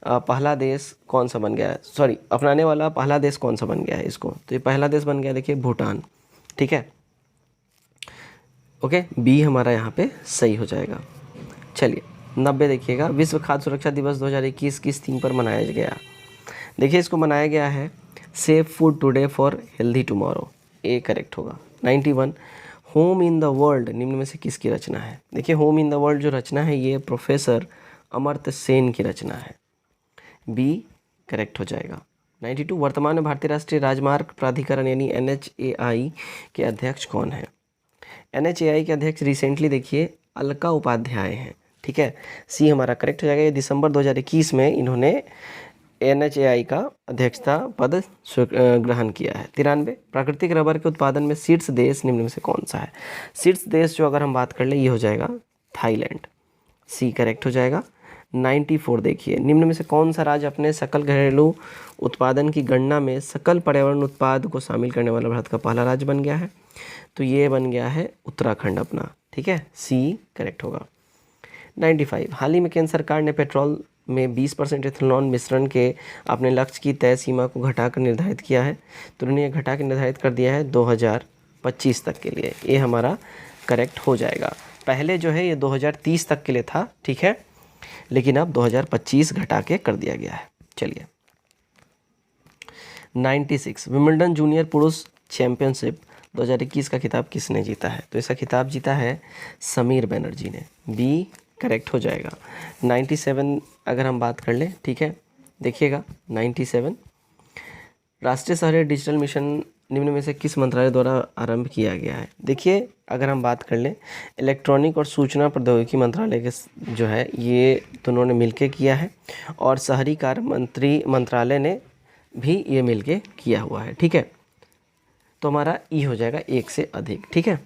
पहला देश कौन सा बन गया है? सॉरी, अपनाने वाला पहला देश कौन सा बन गया है इसको? तो ये पहला देश बन गया देखिए भूटान, ठीक है, ओके, बी हमारा यहाँ पे सही हो जाएगा। चलिए 90 देखिएगा विश्व खाद्य सुरक्षा दिवस 2021 किस थीम पर मनाया गया? देखिए इसको मनाया गया है safe food today for healthy tomorrow, A correct होगा। 91 होम इन द वर्ल्ड निम्न में से किसकी रचना है? देखिए होम इन द वर्ल्ड जो रचना है ये प्रोफेसर अमर्त्य सेन की रचना है, बी करेक्ट हो जाएगा। 92 वर्तमान में भारतीय राष्ट्रीय राजमार्ग प्राधिकरण यानी NHAI के अध्यक्ष कौन है? NHAI के अध्यक्ष रिसेंटली देखिए अलका उपाध्याय हैं, ठीक है, सी हमारा करेक्ट हो जाएगा। ये दिसंबर 2021 में इन्होंने NHAI का अध्यक्षता पद ग्रहण किया है। 93 प्राकृतिक रबर के उत्पादन में शीर्ष देश निम्न में से कौन सा है? शीर्ष देश जो अगर हम बात कर ले ये हो जाएगा थाईलैंड, सी करेक्ट हो जाएगा। 94 देखिए निम्न में से कौन सा राज्य अपने सकल घरेलू उत्पादन की गणना में सकल पर्यावरण उत्पाद को शामिल करने वाला भारत का पहला राज्य बन गया है? तो ये बन गया है उत्तराखंड अपना, ठीक है, सी करेक्ट होगा। 95 हाल ही में केंद्र सरकार ने पेट्रोल में 20% इथेनॉल मिश्रण के अपने लक्ष्य की तय सीमा को घटाकर निर्धारित किया है, तो उन्होंने घटा के निर्धारित कर दिया है 2025 तक के लिए, ये हमारा करेक्ट हो जाएगा। पहले जो है ये 2030 तक के लिए था, ठीक है, लेकिन अब 2025 घटा के कर दिया गया है। चलिए 96 विंबलडन जूनियर पुरुष चैंपियनशिप 2021 का खिताब किसने जीता है? तो इसका खिताब जीता है समीर बनर्जी ने, बी करेक्ट हो जाएगा। 97 अगर हम बात कर लें, ठीक है, देखिएगा 97 राष्ट्रीय शहरी डिजिटल मिशन निम्न में से किस मंत्रालय द्वारा आरंभ किया गया है। देखिए अगर हम बात कर लें, इलेक्ट्रॉनिक और सूचना प्रौद्योगिकी मंत्रालय के जो है ये दोनों ने मिलके किया है, और शहरी कार्य मंत्रालय ने भी ये मिलके किया हुआ है, ठीक है। तो हमारा ई हो जाएगा एक से अधिक, ठीक है।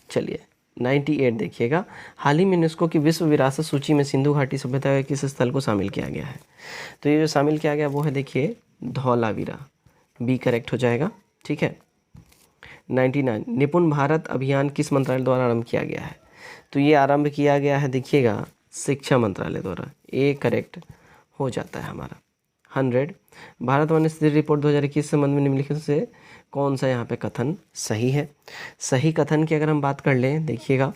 चलिए 98 देखिएगा, हाल ही में यूनेस्को की विश्व विरासत सूची में सिंधु घाटी सभ्यता के किस स्थल को शामिल किया गया है। तो ये जो शामिल किया गया वो है देखिए धौलावीरा, बी करेक्ट हो जाएगा, ठीक है। 99 निपुण भारत अभियान किस मंत्रालय द्वारा आरंभ किया गया है। तो ये आरंभ किया गया है देखिएगा शिक्षा मंत्रालय द्वारा, ए करेक्ट हो जाता है हमारा। 100 भारत वन स्थिति रिपोर्ट 2021 संबंध में निम्नलिखित से कौन सा यहाँ पे कथन सही है। सही कथन की अगर हम बात कर लें, देखिएगा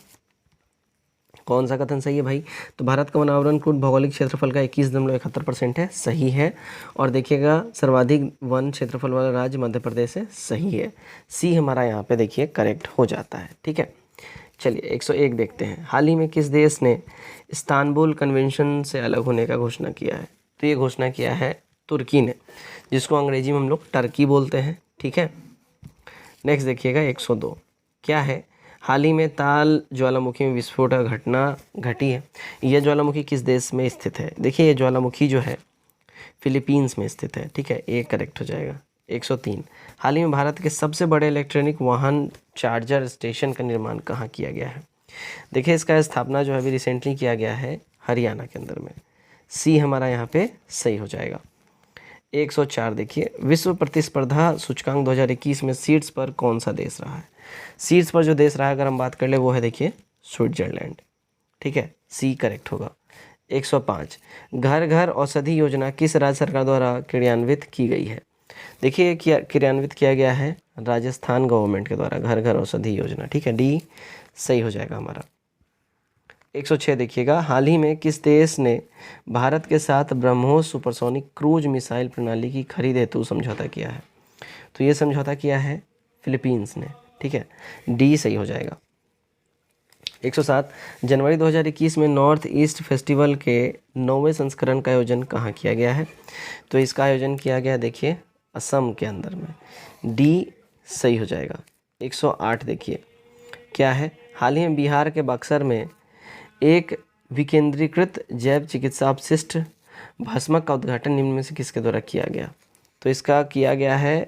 कौन सा कथन सही है भाई। तो भारत का वनावरणकृत भौगोलिक क्षेत्रफल का 21.71% है, सही है। और देखिएगा सर्वाधिक वन क्षेत्रफल वाला राज्य मध्य प्रदेश है, सही है। सी हमारा यहाँ पे देखिए करेक्ट हो जाता है, ठीक है। चलिए 101 देखते हैं, हाल ही में किस देश ने इस्तांबुल कन्वेंशन से अलग होने का घोषणा किया है। तो ये घोषणा किया है तुर्की ने, जिसको अंग्रेजी में हम लोग टर्की बोलते हैं, ठीक है। नेक्स्ट देखिएगा 102 क्या है, हाल ही में ताल ज्वालामुखी में विस्फोट का घटना घटी है। यह ज्वालामुखी किस देश में स्थित है। देखिए ये ज्वालामुखी जो है फिलीपींस में स्थित है, ठीक है, ये करेक्ट हो जाएगा। 103 हाल ही में भारत के सबसे बड़े इलेक्ट्रॉनिक वाहन चार्जर स्टेशन का निर्माण कहाँ किया गया है। देखिए इसका स्थापना जो है अभी रिसेंटली किया गया है हरियाणा के अंदर में, सी हमारा यहाँ पे सही हो जाएगा। 104 देखिए, विश्व प्रतिस्पर्धा सूचकांक 2021 में शीर्ष पर कौन सा देश रहा है। शीर्ष पर जो देश रहा है अगर हम बात कर ले वो है देखिए स्विट्जरलैंड, ठीक है, सी करेक्ट होगा। 105 घर घर औषधि योजना किस राज्य सरकार द्वारा क्रियान्वित की गई है। देखिए क्रियान्वित किया गया है राजस्थान गवर्नमेंट के द्वारा घर घर औषधि योजना, ठीक है, डी सही हो जाएगा हमारा। 106 देखिएगा, हाल ही में किस देश ने भारत के साथ ब्रह्मोस सुपरसोनिक क्रूज मिसाइल प्रणाली की खरीद हेतु समझौता किया है। तो ये समझौता किया है फिलीपींस ने, ठीक है, डी सही हो जाएगा। 107 जनवरी 2021 में नॉर्थ ईस्ट फेस्टिवल के 9वें संस्करण का आयोजन कहाँ किया गया है। तो इसका आयोजन किया गया देखिए असम के अंदर में, डी सही हो जाएगा। 108 देखिए क्या है, हाल ही में बिहार के बक्सर में एक विकेंद्रीकृत जैव चिकित्सा अपशिष्ट भस्मक का उद्घाटन निम्न में से किसके द्वारा किया गया। तो इसका किया गया है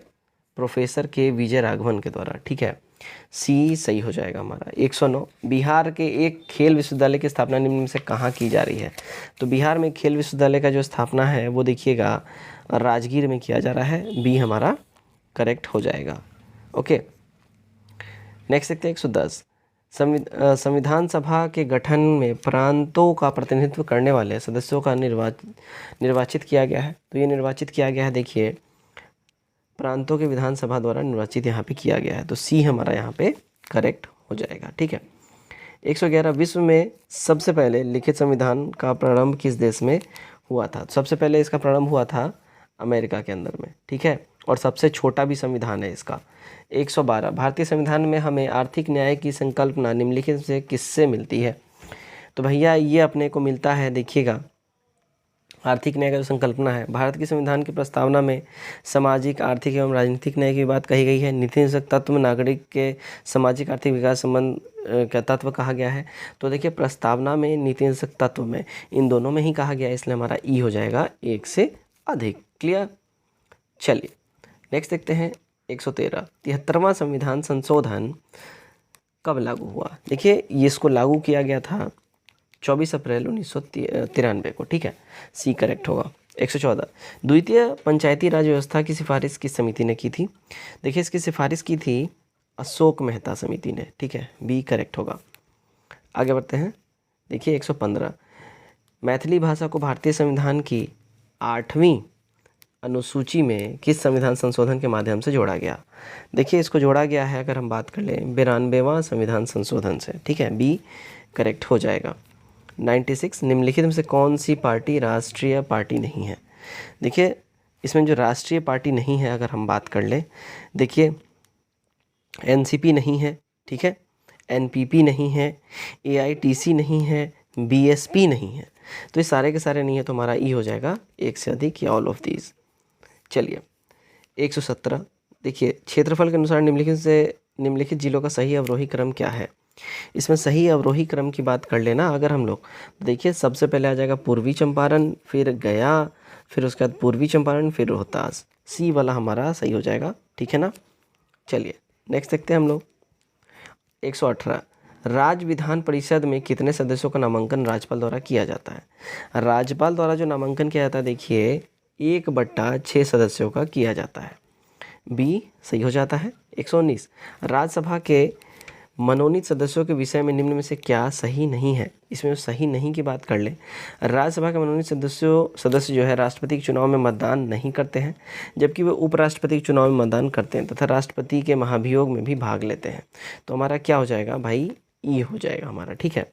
प्रोफेसर के विजय राघवन के द्वारा, ठीक है, सी सही हो जाएगा हमारा। 109 बिहार के एक खेल विश्वविद्यालय की स्थापना निम्न में से कहाँ की जा रही है। तो बिहार में खेल विश्वविद्यालय का जो स्थापना है वो देखिएगा राजगीर में किया जा रहा है, बी हमारा करेक्ट हो जाएगा। ओके नेक्स्ट देखते हैं 110 संविधान सभा के गठन में प्रांतों का प्रतिनिधित्व करने वाले सदस्यों का निर्वाचित किया गया है। तो ये निर्वाचित किया गया है देखिए प्रांतों के विधानसभा द्वारा निर्वाचित यहाँ पे किया गया है, तो सी हमारा यहाँ पे करेक्ट हो जाएगा, ठीक है। 111 विश्व में सबसे पहले लिखित संविधान का प्रारंभ किस देश में हुआ था। सबसे पहले इसका प्रारंभ हुआ था अमेरिका के अंदर में, ठीक है, और सबसे छोटा भी संविधान है इसका। 112 भारतीय संविधान में हमें आर्थिक न्याय की संकल्पना निम्नलिखित से किससे मिलती है। तो भैया ये अपने को मिलता है देखिएगा आर्थिक न्याय का जो संकल्पना है, भारत के संविधान की प्रस्तावना में सामाजिक आर्थिक एवं राजनीतिक न्याय की बात कही गई है। नीति निषेधक तत्व में नागरिक के सामाजिक आर्थिक विकास संबंध का तत्व कहा गया है। तो देखिए प्रस्तावना में नीति निषेधक तत्व में इन दोनों में ही कहा गया है, इसलिए हमारा ई हो जाएगा एक से अधिक। क्लियर। चलिए नेक्स्ट देखते हैं 113 73वां संविधान संशोधन कब लागू हुआ। देखिए ये इसको लागू किया गया था 24 अप्रैल 1993 को, ठीक है, सी करेक्ट होगा। 114 द्वितीय पंचायती राज व्यवस्था की सिफारिश किस समिति ने की थी। देखिए इसकी सिफारिश की थी अशोक मेहता समिति ने, ठीक है, बी करेक्ट होगा। आगे बढ़ते हैं, देखिए 115 मैथिली भाषा को भारतीय संविधान की 8वीं अनुसूची में किस संविधान संशोधन के माध्यम से जोड़ा गया। देखिए इसको जोड़ा गया है अगर हम बात कर लें 92वां संविधान संशोधन से, ठीक है, बी करेक्ट हो जाएगा। 96 निम्नलिखित में से कौन सी पार्टी राष्ट्रीय पार्टी नहीं है। देखिए इसमें जो राष्ट्रीय पार्टी नहीं है अगर हम बात कर लें, देखिए एनसीपी नहीं है, ठीक है, एनपीपी नहीं है, एआईटीसी नहीं है, BSP नहीं है, तो ये सारे के सारे नहीं है, तो हमारा ई हो जाएगा एक से अधिक या ऑल ऑफ दीज। चलिए 117, देखिए क्षेत्रफल के अनुसार निम्नलिखित जिलों का सही अवरोही क्रम क्या है। इसमें सही अवरोही क्रम की बात कर लेना अगर हम लोग, तो देखिए सबसे पहले आ जाएगा पूर्वी चंपारण, फिर गया, फिर उसके बाद पूर्वी चंपारण, फिर रोहतास। सी वाला हमारा सही हो जाएगा, ठीक है ना। चलिए नेक्स्ट देखते हैं हम लोग। 118, राज्य विधान परिषद में कितने सदस्यों का नामांकन राज्यपाल द्वारा किया जाता है। राज्यपाल द्वारा जो नामांकन किया जाता है, देखिए 1/6 सदस्यों का किया जाता है। बी सही हो जाता है। 119, राज्यसभा के मनोनीत सदस्यों के विषय में निम्न में से क्या सही नहीं है। इसमें सही नहीं की बात कर ले। राज्यसभा के मनोनीत सदस्य जो है राष्ट्रपति के चुनाव में मतदान नहीं करते हैं, जबकि वे उपराष्ट्रपति के चुनाव में मतदान करते हैं तथा राष्ट्रपति के महाभियोग में भी भाग लेते हैं। तो हमारा क्या हो जाएगा भाई, ई हो जाएगा हमारा, ठीक है,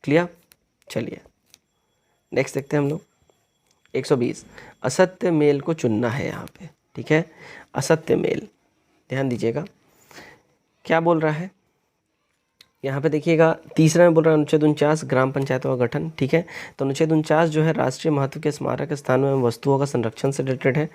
क्लियर। चलिए नेक्स्ट देखते हैं हम लोग। 120, असत्य मेल को चुनना है यहाँ पे, ठीक है, असत्य मेल, ध्यान दीजिएगा क्या बोल रहा है यहाँ पे। देखिएगा तीसरा में बोल रहा है अनुच्छेद 49 ग्राम पंचायतों का गठन, ठीक है। तो अनुच्छेद 49 जो है राष्ट्रीय महत्व के स्मारक स्थानों एवं वस्तुओं का संरक्षण से रिलेटेड है,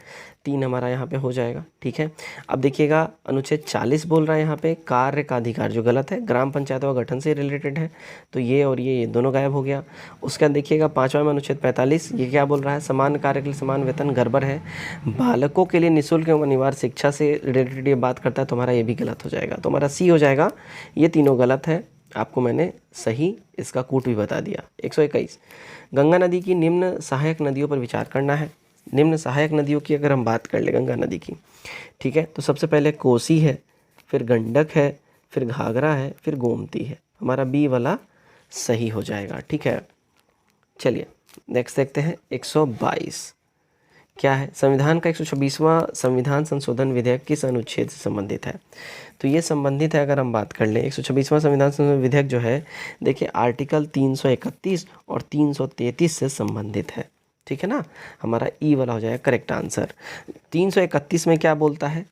3 हमारा यहाँ पे हो जाएगा, ठीक है। अब देखिएगा अनुच्छेद 40 बोल रहा है यहाँ पे कार्य का अधिकार, जो गलत है, ग्राम पंचायतों का गठन से रिलेटेड है, तो ये और ये दोनों गायब हो गया। उसके बाद देखिएगा 5वां में अनुच्छेद 45, ये क्या बोल रहा है, समान कार्य के लिए समान वेतन, गड़बड़ है। बालकों के लिए निःशुल्क एवं अनिवार्य शिक्षा से रिलेटेड ये बात करता है, तो हमारा ये भी गलत हो जाएगा, तो हमारा सी हो जाएगा। ये तीनों गलत है, आपको मैंने सही इसका कूट भी बता दिया। 121, गंगा नदी की निम्न सहायक नदियों पर विचार करना है। निम्न सहायक नदियों की अगर हम बात कर ले गंगा नदी की, ठीक है, तो सबसे पहले कोसी है, फिर गंडक है, फिर घाघरा है, फिर गोमती है, हमारा बी वाला सही हो जाएगा, ठीक है। चलिए नेक्स्ट देखते हैं। 122 क्या है, संविधान का 126वां संविधान संशोधन विधेयक किस अनुच्छेद से संबंधित है। तो ये संबंधित है, अगर हम बात कर लें 126वां संविधान संशोधन विधेयक जो है, देखिए आर्टिकल 331 और 333 से संबंधित है, ठीक है ना। हमारा ई वाला हो जाएगा करेक्ट आंसर। 331 में क्या बोलता है,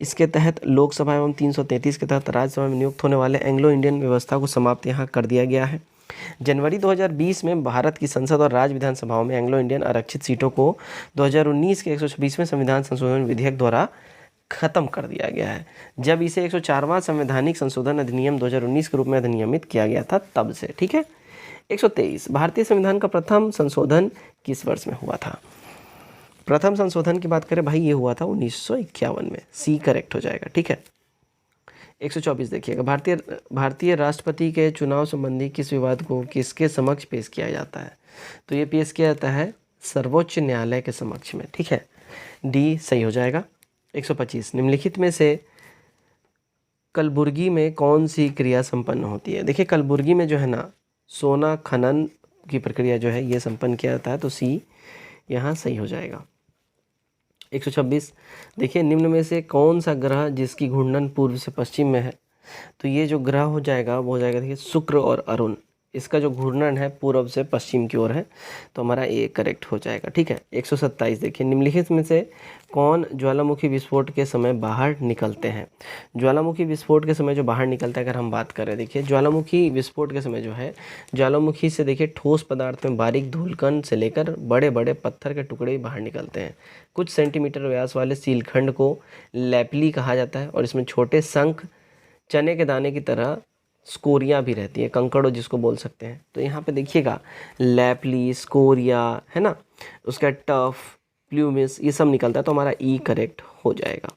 इसके तहत लोकसभा एवं 333 के तहत राज्यसभा में नियुक्त होने वाले एंग्लो इंडियन व्यवस्था को समाप्त यहाँ कर दिया गया है। जनवरी 2020 में भारत की संसद और राज्य विधानसभाओं में एंग्लो इंडियन आरक्षित सीटों को 2019 के 126वें संविधान संशोधन विधेयक द्वारा खत्म कर दिया गया है, जब इसे 104वां संवैधानिक संशोधन अधिनियम 2019 के रूप में अधिनियमित किया गया था तब से, ठीक है। 123, भारतीय संविधान का प्रथम संशोधन किस वर्ष में हुआ था। प्रथम संशोधन की बात करें भाई, ये हुआ था 1951 में, सी करेक्ट हो जाएगा, ठीक है। 124 देखिएगा, भारतीय राष्ट्रपति के चुनाव संबंधी किस विवाद को किसके समक्ष पेश किया जाता है। तो ये पेश किया जाता है सर्वोच्च न्यायालय के समक्ष में, ठीक है, डी सही हो जाएगा। 125, निम्नलिखित में से कलबुर्गी में कौन सी क्रिया संपन्न होती है। देखिए कलबुर्गी में जो है ना, सोना खनन की प्रक्रिया जो है ये संपन्न किया जाता है, तो सी यहाँ सही हो जाएगा। 126, देखिए निम्न में से कौन सा ग्रह जिसकी घूर्णन पूर्व से पश्चिम में है। तो ये जो ग्रह हो जाएगा वो हो जाएगा, देखिए शुक्र और अरुण, इसका जो घूर्णन है पूर्व से पश्चिम की ओर है, तो हमारा ए करेक्ट हो जाएगा, ठीक है। 127, देखिए निम्नलिखित में से कौन ज्वालामुखी विस्फोट के समय बाहर निकलते हैं। ज्वालामुखी विस्फोट के समय जो बाहर निकलता है, अगर हम बात करें, देखिए ज्वालामुखी विस्फोट के समय जो है, ज्वालामुखी से देखिए ठोस पदार्थ में बारीक धूलकण से लेकर बड़े बड़े पत्थर के टुकड़े बाहर निकलते हैं। कुछ सेंटीमीटर व्यास वाले सीलखंड को लैपली कहा जाता है, और इसमें छोटे शंख, चने के दाने की तरह स्कोरियाँ भी रहती है, कंकड़ो जिसको बोल सकते हैं। तो यहाँ पे देखिएगा लैपली, स्कोरिया है ना, उसका टफ, प्लूमिस, ये सब निकलता है, तो हमारा ई करेक्ट हो जाएगा।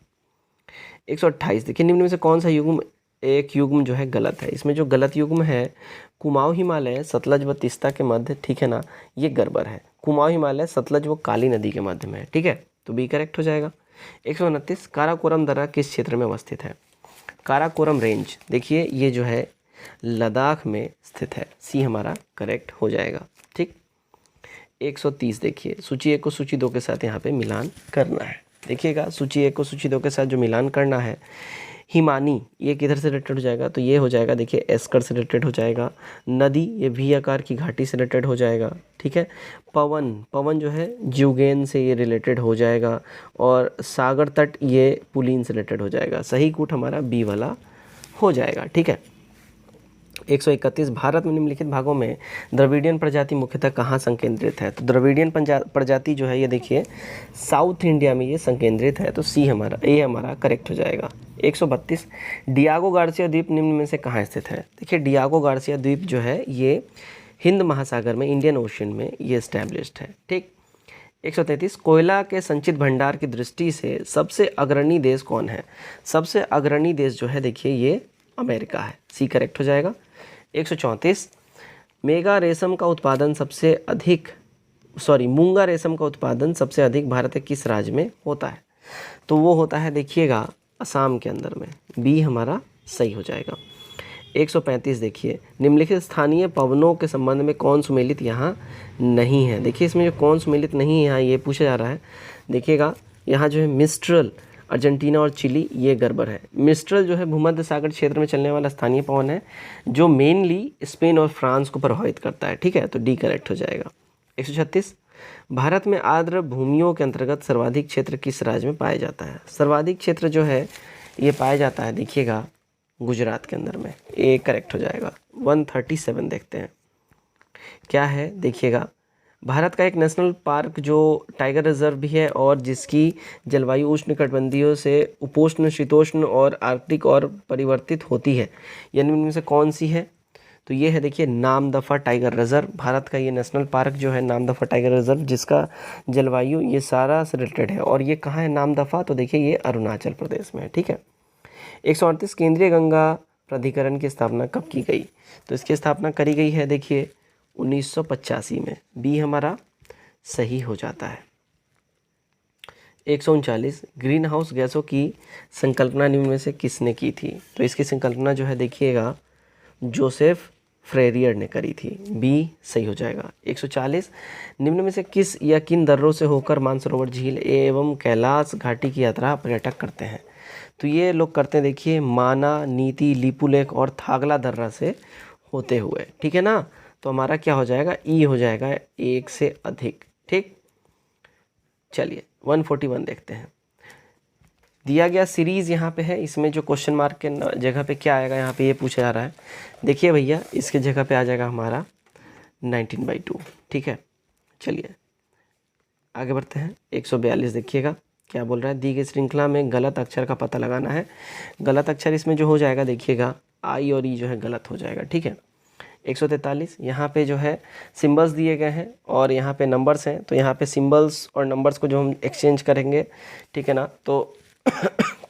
128, देखिए निम्न में से कौन सा युग्म, एक युग्म जो है गलत है। इसमें जो गलत युग्म है, कुमाऊं हिमालय सतलज व तीस्ता के मध्य, ठीक है ना, ये गड़बड़ है। कुमाऊं हिमालय सतलज व काली नदी के मध्य में है, ठीक है, तो बी करेक्ट हो जाएगा। 129, काराकोरम दर्रा किस क्षेत्र में अवस्थित है। काराकोरम रेंज, देखिए ये जो है लद्दाख में स्थित है, सी हमारा करेक्ट हो जाएगा, ठीक। 130, देखिए सूची 1 को सूची 2 के साथ यहाँ पे मिलान करना है। देखिएगा सूची 1 को सूची 2 के साथ जो मिलान करना है, हिमानी ये किधर से रिलेटेड हो जाएगा, तो ये हो जाएगा, देखिए एस्कर से रिलेटेड हो जाएगा। नदी ये वी आकार की घाटी से रिलेटेड हो जाएगा, ठीक है। पवन, पवन जो है ज्यूगेन से ये रिलेटेड हो जाएगा, और सागर तट ये पुलीन से रिलेटेड हो जाएगा। सही कूट हमारा बी वाला हो जाएगा, ठीक है। 131 भारत में निम्नलिखित भागों में द्रविडियन प्रजाति मुख्यतः कहाँ संकेंद्रित है? तो द्रविडियन प्रजाति जो है ये देखिए साउथ इंडिया में ये संकेंद्रित है, तो सी हमारा ए हमारा करेक्ट हो जाएगा। 132 डियागो गार्सिया द्वीप निम्न में से कहाँ स्थित है? देखिए डियागो गार्सिया द्वीप जो है ये हिंद महासागर में, इंडियन ओशन में ये एस्टैब्लिश्ड है। ठीक। 133 कोयला के संचित भंडार की दृष्टि से सबसे अग्रणी देश कौन है? सबसे अग्रणी देश जो है देखिए ये अमेरिका है, सी करेक्ट हो जाएगा। 134 मूंगा रेशम का उत्पादन सबसे अधिक भारत के किस राज्य में होता है? तो वो होता है देखिएगा असम के अंदर में, बी हमारा सही हो जाएगा। 135 देखिए निम्नलिखित स्थानीय पवनों के संबंध में कौन सुमेलित यहाँ नहीं है? देखिए इसमें जो कौन सुमेलित नहीं है यहाँ ये पूछा जा रहा है। देखिएगा यहाँ जो है मिस्ट्रल अर्जेंटीना और चिली ये गड़बड़ है। मिस्ट्रल जो है भूमध्य सागर क्षेत्र में चलने वाला स्थानीय पवन है जो मेनली स्पेन और फ्रांस को प्रभावित करता है। ठीक है, तो डी करेक्ट हो जाएगा। 136 भारत में आर्द्र भूमियों के अंतर्गत सर्वाधिक क्षेत्र किस राज्य में पाया जाता है? सर्वाधिक क्षेत्र जो है ये पाया जाता है देखिएगा गुजरात के अंदर में, ए करेक्ट हो जाएगा। 137 देखते हैं क्या है, देखिएगा भारत का एक नेशनल पार्क जो टाइगर रिजर्व भी है और जिसकी जलवायु उष्णकटिबंधीय से उपोष्ण, शीतोष्ण और आर्कटिक और परिवर्तित होती है, यानी इनमें से कौन सी है? तो ये है देखिए नामदफा टाइगर रिजर्व। भारत का ये नेशनल पार्क जो है नामदफा टाइगर रिजर्व, जिसका जलवायु ये सारा से रिलेटेड है। और ये कहाँ है नामदफा? तो देखिए ये अरुणाचल प्रदेश में है। ठीक है। 138 केंद्रीय गंगा प्राधिकरण की स्थापना कब की गई? तो इसकी स्थापना करी गई है देखिए 1985 में, बी हमारा सही हो जाता है। 139 ग्रीन हाउस गैसों की संकल्पना निम्न में से किसने की थी? तो इसकी संकल्पना जो है देखिएगा जोसेफ फ्रेरियर ने करी थी, बी सही हो जाएगा। 140 निम्न में से किस या किन दर्रों से होकर मानसरोवर झील एवं कैलाश घाटी की यात्रा पर्यटक करते हैं? तो ये लोग करते हैं देखिए माना, नीति, लिपुलेख और थागला दर्रा से होते हुए। ठीक है ना, तो हमारा क्या हो जाएगा? ई हो जाएगा एक से अधिक। ठीक, चलिए 141 देखते हैं। दिया गया सीरीज़ यहाँ पे है, इसमें जो क्वेश्चन मार्क के जगह पे क्या आएगा यहाँ पे ये पूछा जा रहा है। देखिए भैया इसके जगह पे आ जाएगा हमारा 19/2। ठीक है, चलिए आगे बढ़ते हैं। 142 देखिएगा क्या बोल रहा है, दी गई श्रृंखला में गलत अक्षर का पता लगाना है। गलत अक्षर इसमें जो हो जाएगा देखिएगा आई और ई जो है गलत हो जाएगा। ठीक है। 143 यहाँ पे जो है सिंबल्स दिए गए हैं और यहाँ पे नंबर्स हैं, तो यहाँ पे सिंबल्स और नंबर्स को जो हम एक्सचेंज करेंगे, ठीक है ना, तो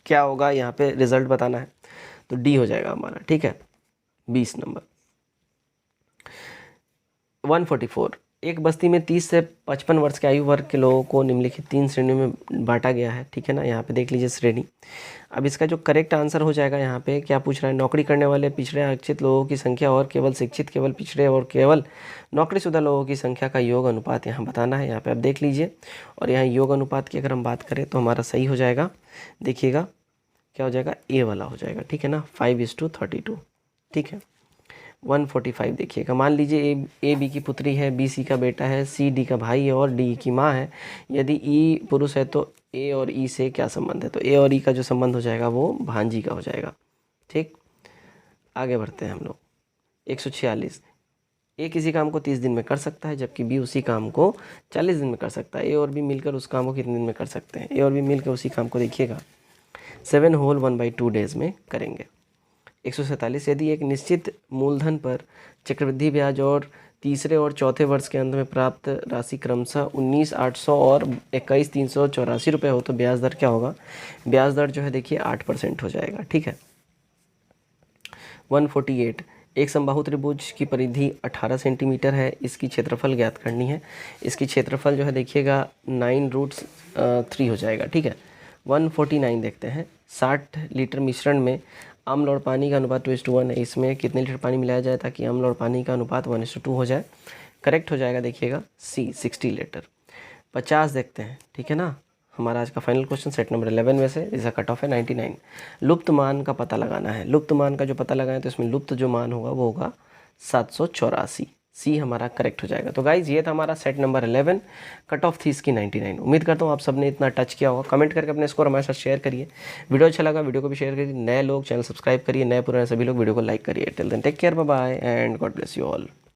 क्या होगा यहाँ पे रिजल्ट बताना है, तो डी हो जाएगा हमारा। ठीक है, 20 नंबर। 144 एक बस्ती में 30 से 55 वर्ष के आयु वर्ग के लोगों को निम्नलिखित 3 श्रेणियों में बांटा गया है। ठीक है ना, यहाँ पे देख लीजिए श्रेणी। अब इसका जो करेक्ट आंसर हो जाएगा यहाँ पे क्या पूछ रहा है, नौकरी करने वाले पिछड़े आरक्षित लोगों की संख्या और केवल शिक्षित, केवल पिछड़े और केवल नौकरीशुदा लोगों की संख्या का योग अनुपात यहाँ बताना है। यहाँ पे आप देख लीजिए, और यहाँ योग अनुपात की अगर हम बात करें तो हमारा सही हो जाएगा, देखिएगा क्या हो जाएगा, ए वाला हो जाएगा। ठीक है ना, 5:32। ठीक है। 145 देखिएगा, मान लीजिए ए बी की पुत्री है, बी सी का बेटा है, सी डी का भाई है और डी की माँ है। यदि ई पुरुष है तो ए और ई से क्या संबंध है? तो ए और ई का जो संबंध हो जाएगा वो भांजी का हो जाएगा। ठीक, आगे बढ़ते हैं हम लोग। 146 ए किसी काम को 30 दिन में कर सकता है जबकि बी उसी काम को 40 दिन में कर सकता है। ए और बी मिलकर उस काम को कितने दिन में कर सकते हैं? ए और बी मिलकर उसी काम को देखिएगा 7 होल 1/2 डेज में करेंगे। 147 यदि एक निश्चित मूलधन पर चक्रवृद्धि ब्याज और तीसरे और चौथे वर्ष के अंत में प्राप्त राशि क्रमशः 19,800 और 21,384 रुपये हो तो ब्याज दर क्या होगा? ब्याज दर जो है देखिए 8% हो जाएगा। ठीक है। 148 एक समबाहु त्रिभुज की परिधि 18 सेंटीमीटर है, इसकी क्षेत्रफल ज्ञात करनी है। इसकी क्षेत्रफल जो है देखिएगा 9√3 हो जाएगा। ठीक है। 149 देखते हैं, 60 लीटर मिश्रण में अम्ल और पानी का अनुपात 2:1 है, इसमें कितने लीटर पानी मिलाया जाए ताकि अम्ल और पानी का अनुपात 1:2 हो जाए? करेक्ट हो जाएगा देखिएगा सी 60 लीटर। 50 देखते हैं। ठीक है ना, हमारा आज का फाइनल क्वेश्चन सेट नंबर 11 में से, इसका कट ऑफ है 99। लुप्त मान का पता लगाना है। लुप्त मान का जो पता लगाएं तो इसमें लुप्त जो मान होगा वो होगा 784। सी हमारा करेक्ट हो जाएगा। तो गाइज ये था हमारा सेट नंबर 11, कट ऑफ थी इसकी 99। उम्मीद करता हूँ आप सबने इतना टच किया होगा। कमेंट करके अपने स्कोर हमारे साथ शेयर करिए। वीडियो अच्छा लगा वीडियो को भी शेयर करिए। नए लोग चैनल सब्सक्राइब करिए, नए पुराने सभी लोग वीडियो को लाइक करिए। Till then take care, bye bye and God bless you all.